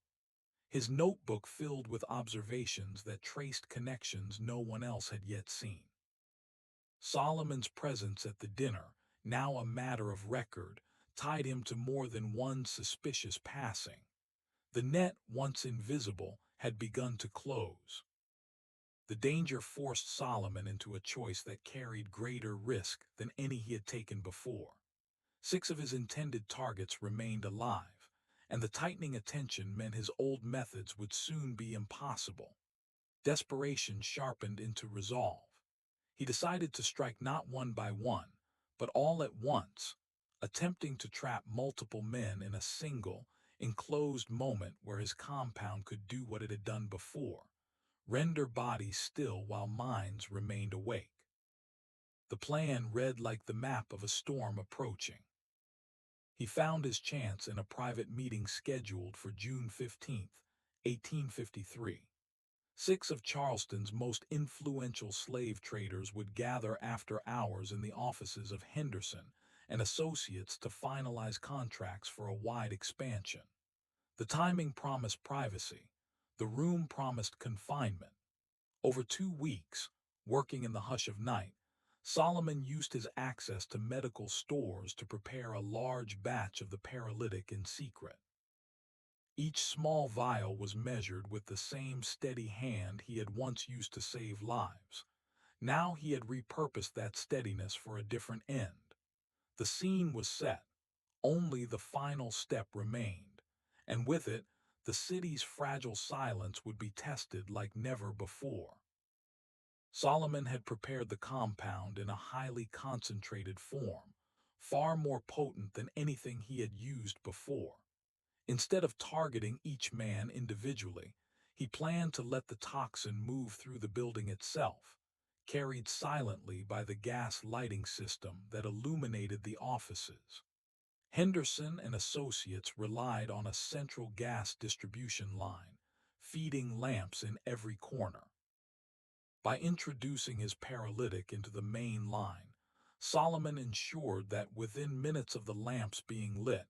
His notebook filled with observations that traced connections no one else had yet seen. Solomon's presence at the dinner, now a matter of record, tied him to more than one suspicious passing. The net, once invisible, had begun to close. The danger forced Solomon into a choice that carried greater risk than any he had taken before. 6 of his intended targets remained alive, and the tightening attention meant his old methods would soon be impossible. Desperation sharpened into resolve. He decided to strike not one by one, but all at once, attempting to trap multiple men in a single, enclosed moment where his compound could do what it had done before, render bodies still while minds remained awake. The plan read like the map of a storm approaching. He found his chance in a private meeting scheduled for June 15, 1853. 6 of Charleston's most influential slave traders would gather after hours in the offices of Henderson and Associates to finalize contracts for a wide expansion. The timing promised privacy. The room promised confinement. Over 2 weeks, working in the hush of night, Solomon used his access to medical stores to prepare a large batch of the paralytic in secret. Each small vial was measured with the same steady hand he had once used to save lives. Now he had repurposed that steadiness for a different end. The scene was set. Only the final step remained, and with it, the city's fragile silence would be tested like never before. Solomon had prepared the compound in a highly concentrated form, far more potent than anything he had used before. Instead of targeting each man individually, he planned to let the toxin move through the building itself, carried silently by the gas lighting system that illuminated the offices. Henderson and Associates relied on a central gas distribution line, feeding lamps in every corner. By introducing his paralytic into the main line, Solomon ensured that within minutes of the lamps being lit,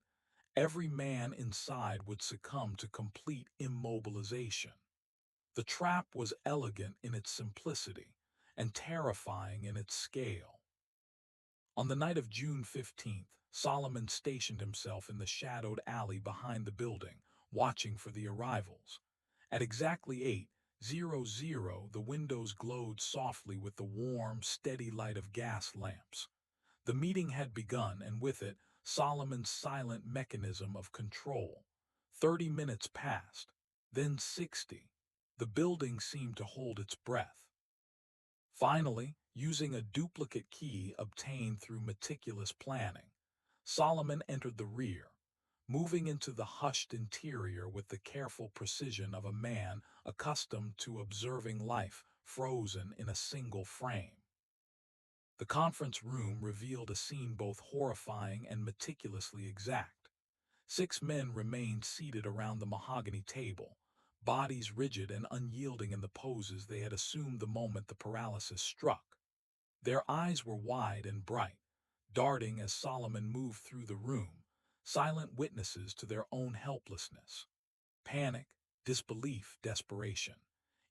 every man inside would succumb to complete immobilization. The trap was elegant in its simplicity and terrifying in its scale. On the night of June 15th, Solomon stationed himself in the shadowed alley behind the building, watching for the arrivals. At exactly 8:00, the windows glowed softly with the warm, steady light of gas lamps. The meeting had begun, and with it, Solomon's silent mechanism of control. 30 minutes passed, then 60. The building seemed to hold its breath. Finally, using a duplicate key obtained through meticulous planning, Solomon entered the rear, moving into the hushed interior with the careful precision of a man accustomed to observing life frozen in a single frame. The conference room revealed a scene both horrifying and meticulously exact. 6 men remained seated around the mahogany table, bodies rigid and unyielding in the poses they had assumed the moment the paralysis struck. Their eyes were wide and bright, darting as Solomon moved through the room, silent witnesses to their own helplessness. Panic, disbelief, desperation.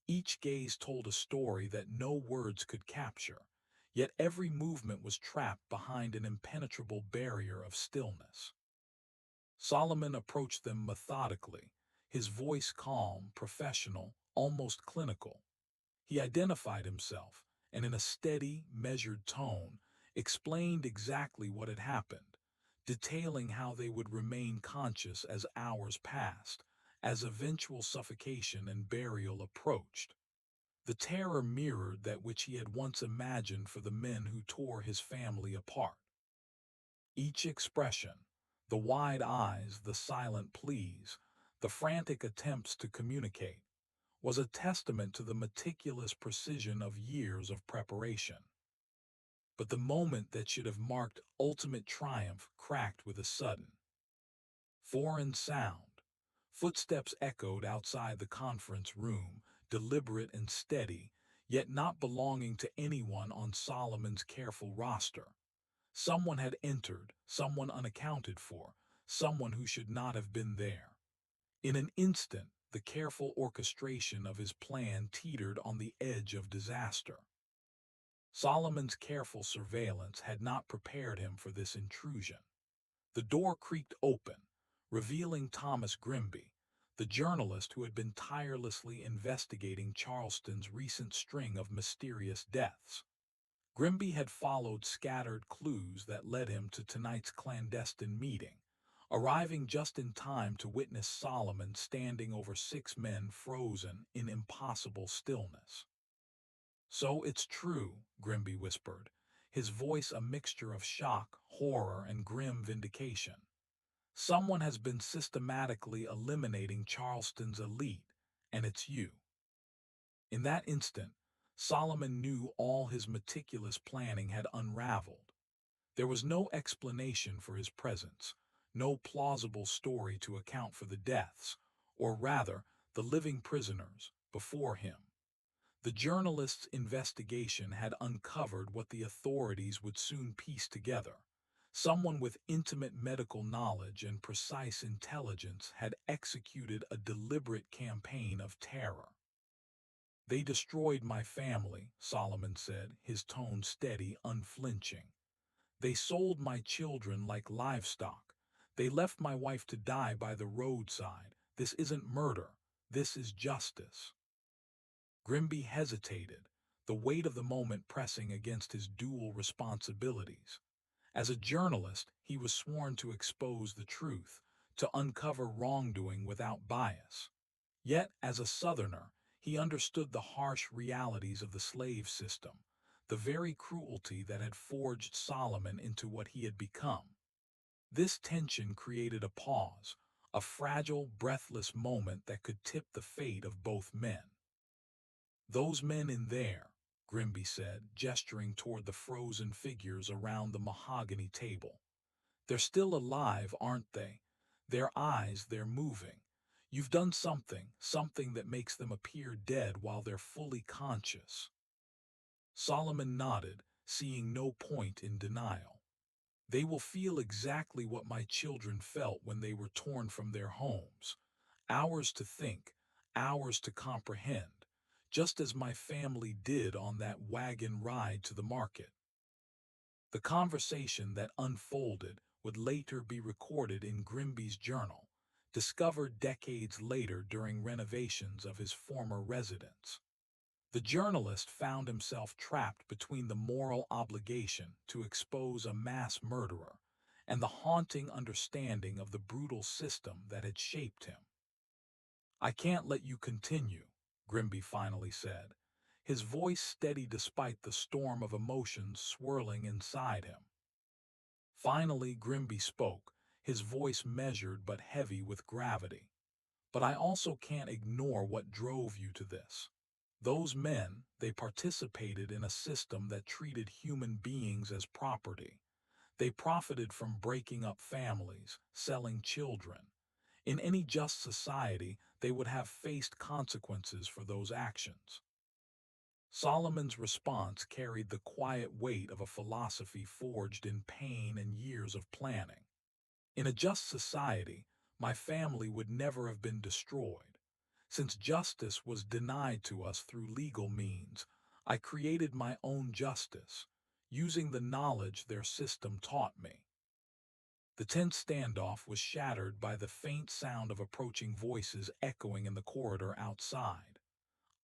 Each gaze told a story that no words could capture, Yet every movement was trapped behind an impenetrable barrier of stillness. Solomon approached them methodically, his voice calm, professional, almost clinical. He identified himself, and in a steady, measured tone, explained exactly what had happened, detailing how they would remain conscious as hours passed, as eventual suffocation and burial approached. The terror mirrored that which he had once imagined for the men who tore his family apart. Each expression, the wide eyes, the silent pleas, the frantic attempts to communicate, was a testament to the meticulous precision of years of preparation. But the moment that should have marked ultimate triumph cracked with a sudden, foreign sound. Footsteps echoed outside the conference room, deliberate and steady, yet not belonging to anyone on Solomon's careful roster. Someone had entered, someone unaccounted for, someone who should not have been there. In an instant, the careful orchestration of his plan teetered on the edge of disaster. Solomon's careful surveillance had not prepared him for this intrusion. The door creaked open, revealing Thomas Grimby, the journalist who had been tirelessly investigating Charleston's recent string of mysterious deaths. Grimby had followed scattered clues that led him to tonight's clandestine meeting, arriving just in time to witness Solomon standing over 6 men frozen in impossible stillness. "So it's true," Grimby whispered, his voice a mixture of shock, horror, and grim vindication. "Someone has been systematically eliminating Charleston's elite, and it's you." In that instant, Solomon knew all his meticulous planning had unraveled. There was no explanation for his presence, no plausible story to account for the deaths, or rather, the living prisoners, before him. The journalist's investigation had uncovered what the authorities would soon piece together. Someone with intimate medical knowledge and precise intelligence had executed a deliberate campaign of terror. "They destroyed my family," Solomon said, his tone steady, unflinching. "They sold my children like livestock. They left my wife to die by the roadside. This isn't murder. This is justice." Grimby hesitated, the weight of the moment pressing against his dual responsibilities. As a journalist, he was sworn to expose the truth, to uncover wrongdoing without bias. Yet, as a Southerner, he understood the harsh realities of the slave system, the very cruelty that had forged Solomon into what he had become. This tension created a pause, a fragile, breathless moment that could tip the fate of both men. "Those men in there," Grimby said, gesturing toward the frozen figures around the mahogany table. "They're still alive, aren't they? Their eyes, they're moving. You've done something that makes them appear dead while they're fully conscious." Solomon nodded, seeing no point in denial. "They will feel exactly what my children felt when they were torn from their homes. Hours to think, hours to comprehend, just as my family did on that wagon ride to the market." The conversation that unfolded would later be recorded in Grimby's journal, discovered decades later during renovations of his former residence. The journalist found himself trapped between the moral obligation to expose a mass murderer and the haunting understanding of the brutal system that had shaped him. "I can't let you continue," Grimby finally said, his voice steady despite the storm of emotions swirling inside him. Finally, Grimby spoke, his voice measured but heavy with gravity. "But I also can't ignore what drove you to this. Those men, they participated in a system that treated human beings as property. They profited from breaking up families, selling children. In any just society, they would have faced consequences for those actions." Solomon's response carried the quiet weight of a philosophy forged in pain and years of planning. "In a just society, my family would never have been destroyed. Since justice was denied to us through legal means, I created my own justice, using the knowledge their system taught me. The tense standoff was shattered by the faint sound of approaching voices echoing in the corridor outside.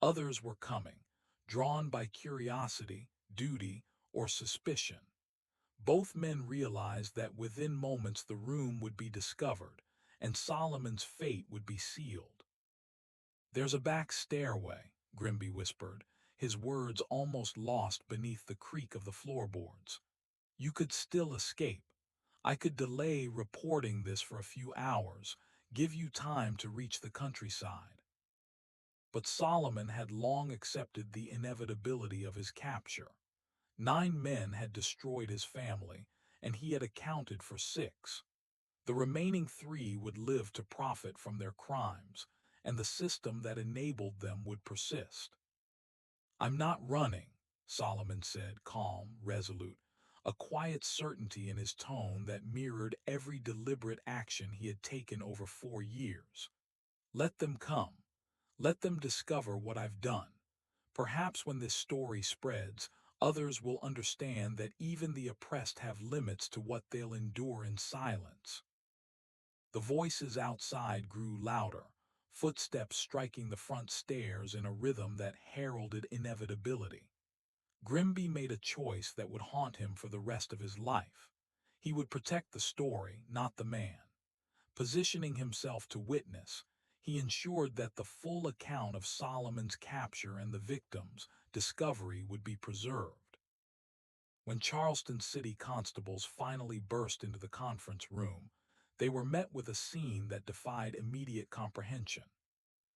Others were coming, drawn by curiosity, duty, or suspicion. Both men realized that within moments the room would be discovered, and Solomon's fate would be sealed. "There's a back stairway," Grimby whispered, his words almost lost beneath the creak of the floorboards. "You could still escape. I could delay reporting this for a few hours, give you time to reach the countryside." But Solomon had long accepted the inevitability of his capture. 9 men had destroyed his family, and he had accounted for 6. The remaining 3 would live to profit from their crimes, and the system that enabled them would persist. "I'm not running," Solomon said, calm, resolute, a quiet certainty in his tone that mirrored every deliberate action he had taken over 4 years. "Let them come. Let them discover what I've done. Perhaps when this story spreads, others will understand that even the oppressed have limits to what they'll endure in silence." The voices outside grew louder, footsteps striking the front stairs in a rhythm that heralded inevitability. Grimby made a choice that would haunt him for the rest of his life. He would protect the story, not the man. Positioning himself to witness, he ensured that the full account of Solomon's capture and the victim's discovery would be preserved. When Charleston city constables finally burst into the conference room, they were met with a scene that defied immediate comprehension.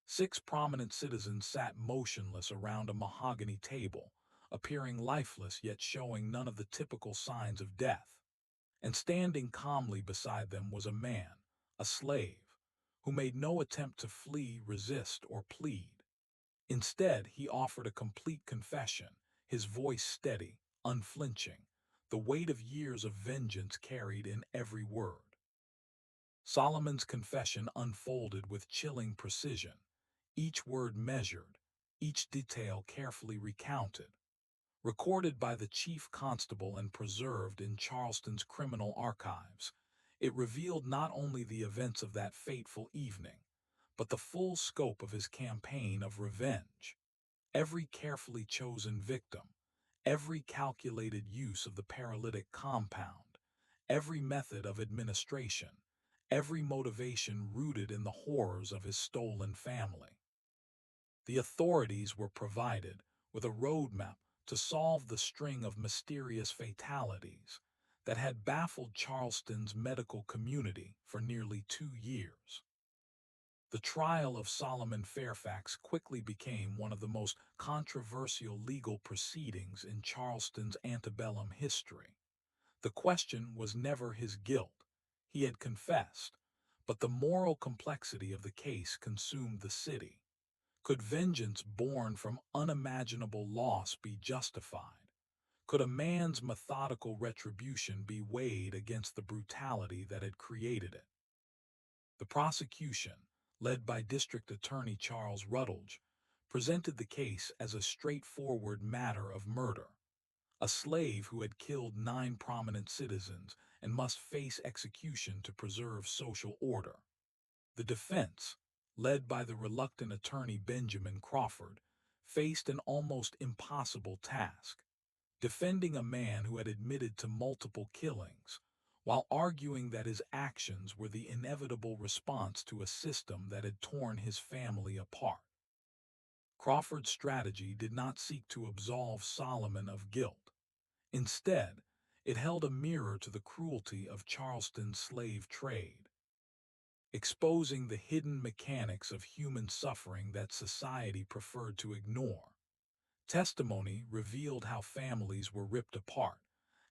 6 prominent citizens sat motionless around a mahogany table, appearing lifeless yet showing none of the typical signs of death. And standing calmly beside them was a man, a slave, who made no attempt to flee, resist, or plead. Instead, he offered a complete confession, his voice steady, unflinching, the weight of years of vengeance carried in every word. Solomon's confession unfolded with chilling precision, each word measured, each detail carefully recounted. Recorded by the chief constable and preserved in Charleston's criminal archives, it revealed not only the events of that fateful evening, but the full scope of his campaign of revenge. Every carefully chosen victim, every calculated use of the paralytic compound, every method of administration, every motivation rooted in the horrors of his stolen family. The authorities were provided with a roadmap to solve the string of mysterious fatalities that had baffled Charleston's medical community for nearly 2 years. The trial of Solomon Fairfax quickly became one of the most controversial legal proceedings in Charleston's antebellum history. The question was never his guilt. He had confessed, but the moral complexity of the case consumed the city. Could vengeance born from unimaginable loss be justified? Could a man's methodical retribution be weighed against the brutality that had created it? The prosecution, led by District Attorney Charles Rutledge, presented the case as a straightforward matter of murder. A slave who had killed 9 prominent citizens and must face execution to preserve social order. The defense, led by the reluctant attorney Benjamin Crawford, faced an almost impossible task, defending a man who had admitted to multiple killings, while arguing that his actions were the inevitable response to a system that had torn his family apart. Crawford's strategy did not seek to absolve Solomon of guilt. Instead, it held a mirror to the cruelty of Charleston's slave trade, exposing the hidden mechanics of human suffering that society preferred to ignore. Testimony revealed how families were ripped apart,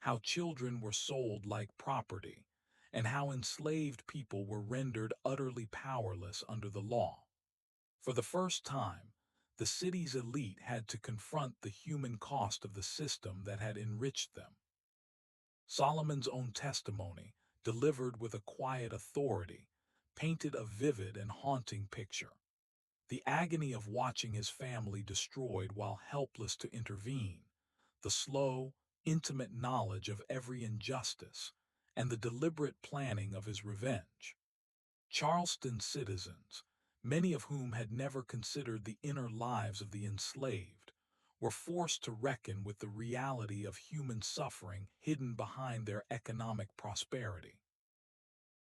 how children were sold like property, and how enslaved people were rendered utterly powerless under the law. For the first time, the city's elite had to confront the human cost of the system that had enriched them. Solomon's own testimony, delivered with a quiet authority, painted a vivid and haunting picture. The agony of watching his family destroyed while helpless to intervene, the slow, intimate knowledge of every injustice, and the deliberate planning of his revenge. Charleston citizens, many of whom had never considered the inner lives of the enslaved, were forced to reckon with the reality of human suffering hidden behind their economic prosperity.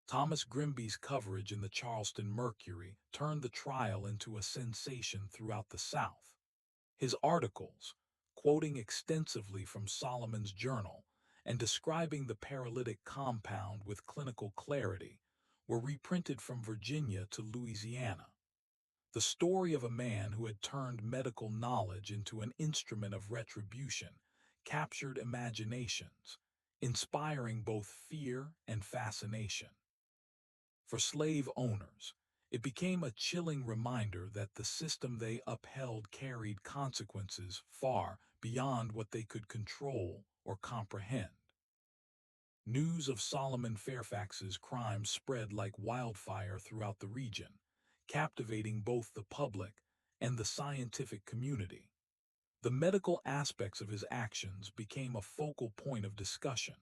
Thomas Grimby's coverage in the Charleston Mercury turned the trial into a sensation throughout the South. His articles, quoting extensively from Solomon's journal and describing the paralytic compound with clinical clarity, were reprinted from Virginia to Louisiana. The story of a man who had turned medical knowledge into an instrument of retribution captured imaginations, inspiring both fear and fascination. For slave owners, it became a chilling reminder that the system they upheld carried consequences far beyond what they could control or comprehend. News of Solomon Fairfax's crimes spread like wildfire throughout the region, captivating both the public and the scientific community. The medical aspects of his actions became a focal point of discussion.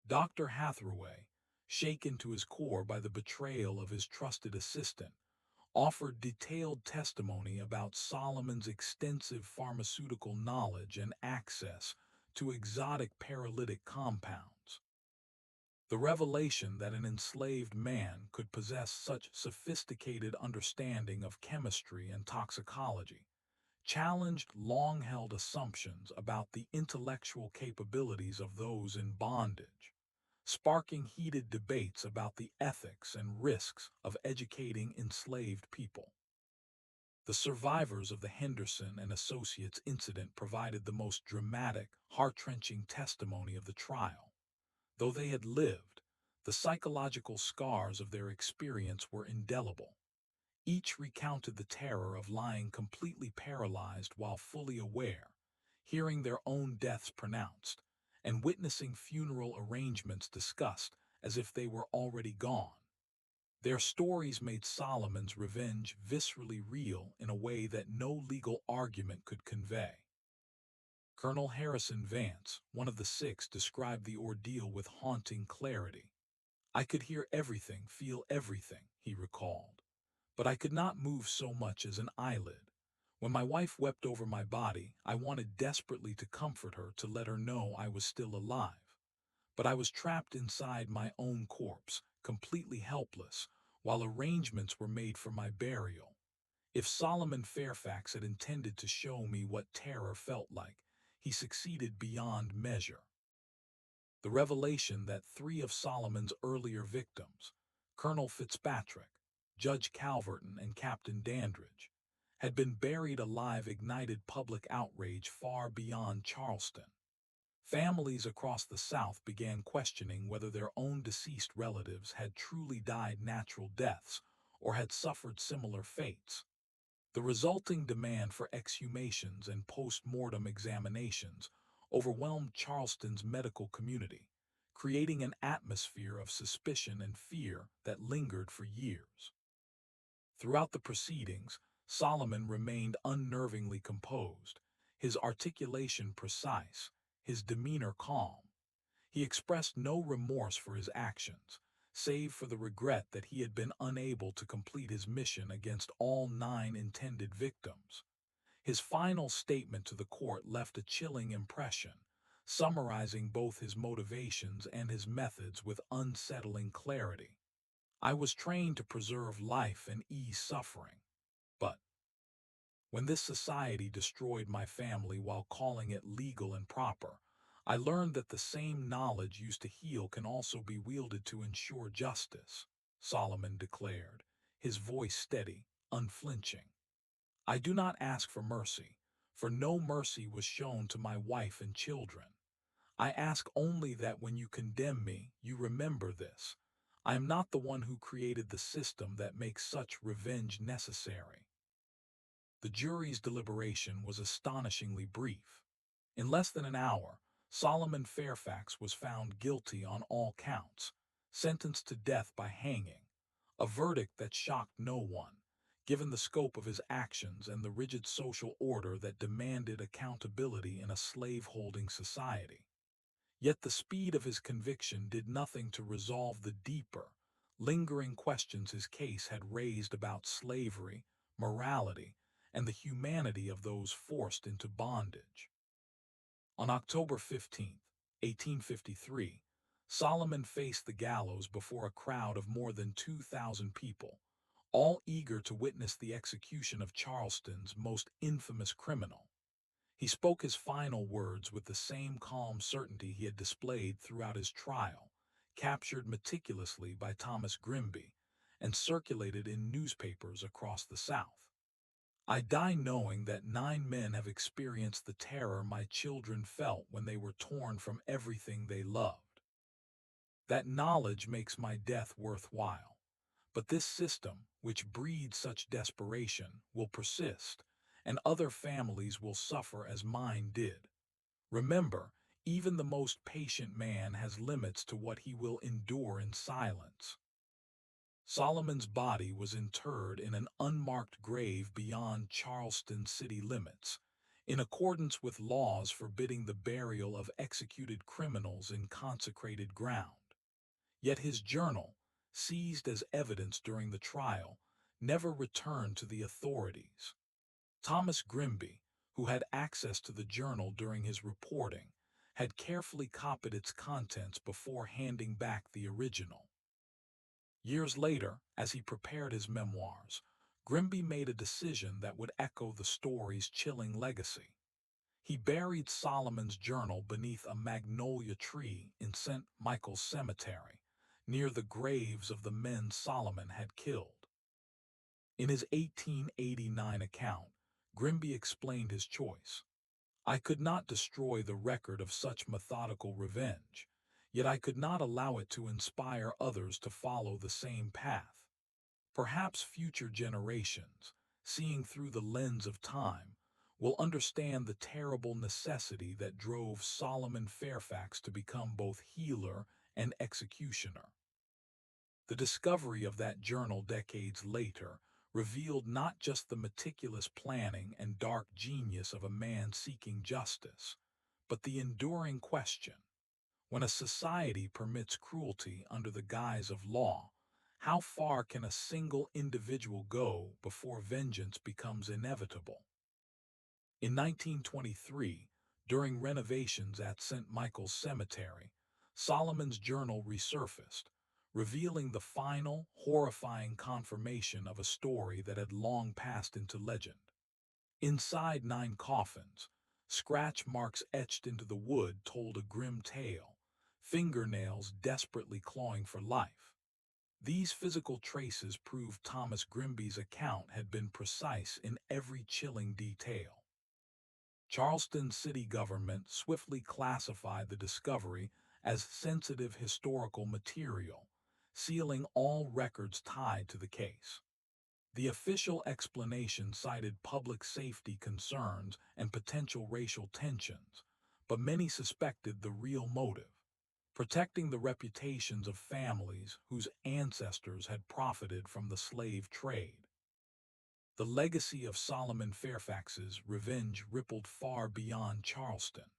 Dr. Hathaway, shaken to his core by the betrayal of his trusted assistant, offered detailed testimony about Solomon's extensive pharmaceutical knowledge and access to exotic paralytic compounds. The revelation that an enslaved man could possess such sophisticated understanding of chemistry and toxicology challenged long-held assumptions about the intellectual capabilities of those in bondage, sparking heated debates about the ethics and risks of educating enslaved people. The survivors of the Henderson and Associates incident provided the most dramatic, heart-wrenching testimony of the trial. Though they had lived, the psychological scars of their experience were indelible. Each recounted the terror of lying completely paralyzed while fully aware, hearing their own deaths pronounced, and witnessing funeral arrangements discussed as if they were already gone. Their stories made Solomon's revenge viscerally real in a way that no legal argument could convey. Colonel Harrison Vance, one of the six, described the ordeal with haunting clarity. "I could hear everything, feel everything," he recalled, "but I could not move so much as an eyelid. When my wife wept over my body, I wanted desperately to comfort her, to let her know I was still alive. But I was trapped inside my own corpse, completely helpless, while arrangements were made for my burial. If Solomon Fairfax had intended to show me what terror felt like, he succeeded beyond measure." The revelation that three of Solomon's earlier victims, Colonel Fitzpatrick, Judge Calverton, and Captain Dandridge, had been buried alive ignited public outrage far beyond Charleston. Families across the South began questioning whether their own deceased relatives had truly died natural deaths or had suffered similar fates. The resulting demand for exhumations and post-mortem examinations overwhelmed Charleston's medical community, creating an atmosphere of suspicion and fear that lingered for years. Throughout the proceedings, Solomon remained unnervingly composed, his articulation precise, his demeanor calm. He expressed no remorse for his actions, save for the regret that he had been unable to complete his mission against all 9 intended victims. His final statement to the court left a chilling impression, summarizing both his motivations and his methods with unsettling clarity. "I was trained to preserve life and ease suffering. But when this society destroyed my family while calling it legal and proper, I learned that the same knowledge used to heal can also be wielded to ensure justice," Solomon declared, his voice steady, unflinching. "I do not ask for mercy, for no mercy was shown to my wife and children. I ask only that when you condemn me, you remember this. I am not the one who created the system that makes such revenge necessary." The jury's deliberation was astonishingly brief. In less than an hour, Solomon Fairfax was found guilty on all counts, sentenced to death by hanging, a verdict that shocked no one, given the scope of his actions and the rigid social order that demanded accountability in a slave-holding society. Yet the speed of his conviction did nothing to resolve the deeper, lingering questions his case had raised about slavery, morality, and the humanity of those forced into bondage. On October 15, 1853, Solomon faced the gallows before a crowd of more than 2,000 people, all eager to witness the execution of Charleston's most infamous criminal. He spoke his final words with the same calm certainty he had displayed throughout his trial, captured meticulously by Thomas Grimby, and circulated in newspapers across the South. I die knowing that 9 men have experienced the terror my children felt when they were torn from everything they loved. That knowledge makes my death worthwhile. But this system, which breeds such desperation, will persist, and other families will suffer as mine did. Remember, even the most patient man has limits to what he will endure in silence. Solomon's body was interred in an unmarked grave beyond Charleston city limits, in accordance with laws forbidding the burial of executed criminals in consecrated ground. Yet his journal, seized as evidence during the trial, never returned to the authorities. Thomas Grimby, who had access to the journal during his reporting, had carefully copied its contents before handing back the original. Years later, as he prepared his memoirs, Grimby made a decision that would echo the story's chilling legacy. He buried Solomon's journal beneath a magnolia tree in St. Michael's Cemetery, near the graves of the men Solomon had killed. In his 1889 account, Grimby explained his choice. I could not destroy the record of such methodical revenge, yet I could not allow it to inspire others to follow the same path. Perhaps future generations, seeing through the lens of time, will understand the terrible necessity that drove Solomon Fairfax to become both healer and executioner. The discovery of that journal decades later revealed not just the meticulous planning and dark genius of a man seeking justice, but the enduring question: when a society permits cruelty under the guise of law, how far can a single individual go before vengeance becomes inevitable? In 1923, during renovations at St. Michael's Cemetery, Solomon's journal resurfaced, revealing the final, horrifying confirmation of a story that had long passed into legend. Inside 9 coffins, scratch marks etched into the wood told a grim tale, fingernails desperately clawing for life. These physical traces proved Thomas Grimby's account had been precise in every chilling detail. Charleston city government swiftly classified the discovery as sensitive historical material, sealing all records tied to the case. The official explanation cited public safety concerns and potential racial tensions, but many suspected the real motive: protecting the reputations of families whose ancestors had profited from the slave trade. The legacy of Solomon Fairfax's revenge rippled far beyond Charleston.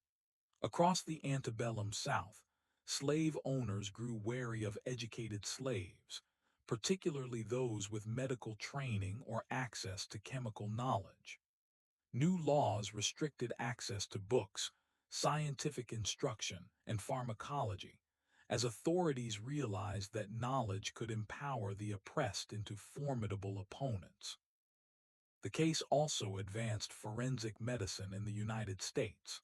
Across the antebellum South, slave owners grew wary of educated slaves, particularly those with medical training or access to chemical knowledge. New laws restricted access to books, scientific instruction, and pharmacology, as authorities realized that knowledge could empower the oppressed into formidable opponents. The case also advanced forensic medicine in the United States.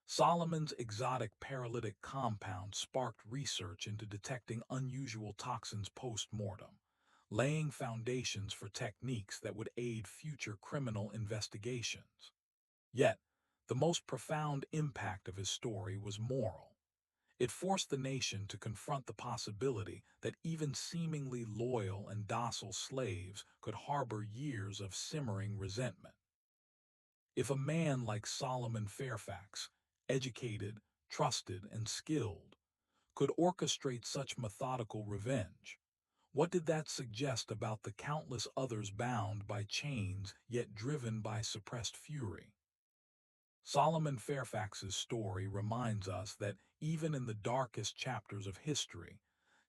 Solomon's exotic paralytic compound sparked research into detecting unusual toxins post-mortem, laying foundations for techniques that would aid future criminal investigations. Yet, the most profound impact of his story was moral. It forced the nation to confront the possibility that even seemingly loyal and docile slaves could harbor years of simmering resentment. If a man like Solomon Fairfax, educated, trusted, and skilled, could orchestrate such methodical revenge, what did that suggest about the countless others bound by chains yet driven by suppressed fury? Solomon Fairfax's story reminds us that even in the darkest chapters of history,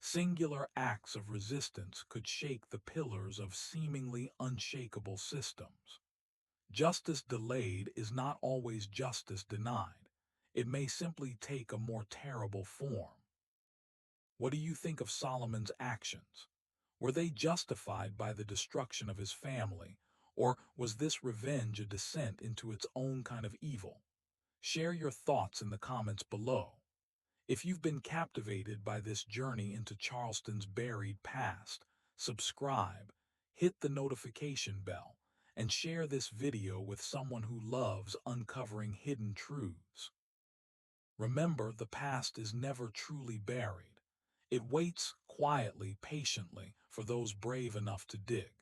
singular acts of resistance could shake the pillars of seemingly unshakable systems. Justice delayed is not always justice denied. It may simply take a more terrible form. What do you think of Solomon's actions? Were they justified by the destruction of his family, or was this revenge a descent into its own kind of evil? Share your thoughts in the comments below. If you've been captivated by this journey into Charleston's buried past, subscribe, hit the notification bell, and share this video with someone who loves uncovering hidden truths. Remember, the past is never truly buried. It waits quietly, patiently, for those brave enough to dig.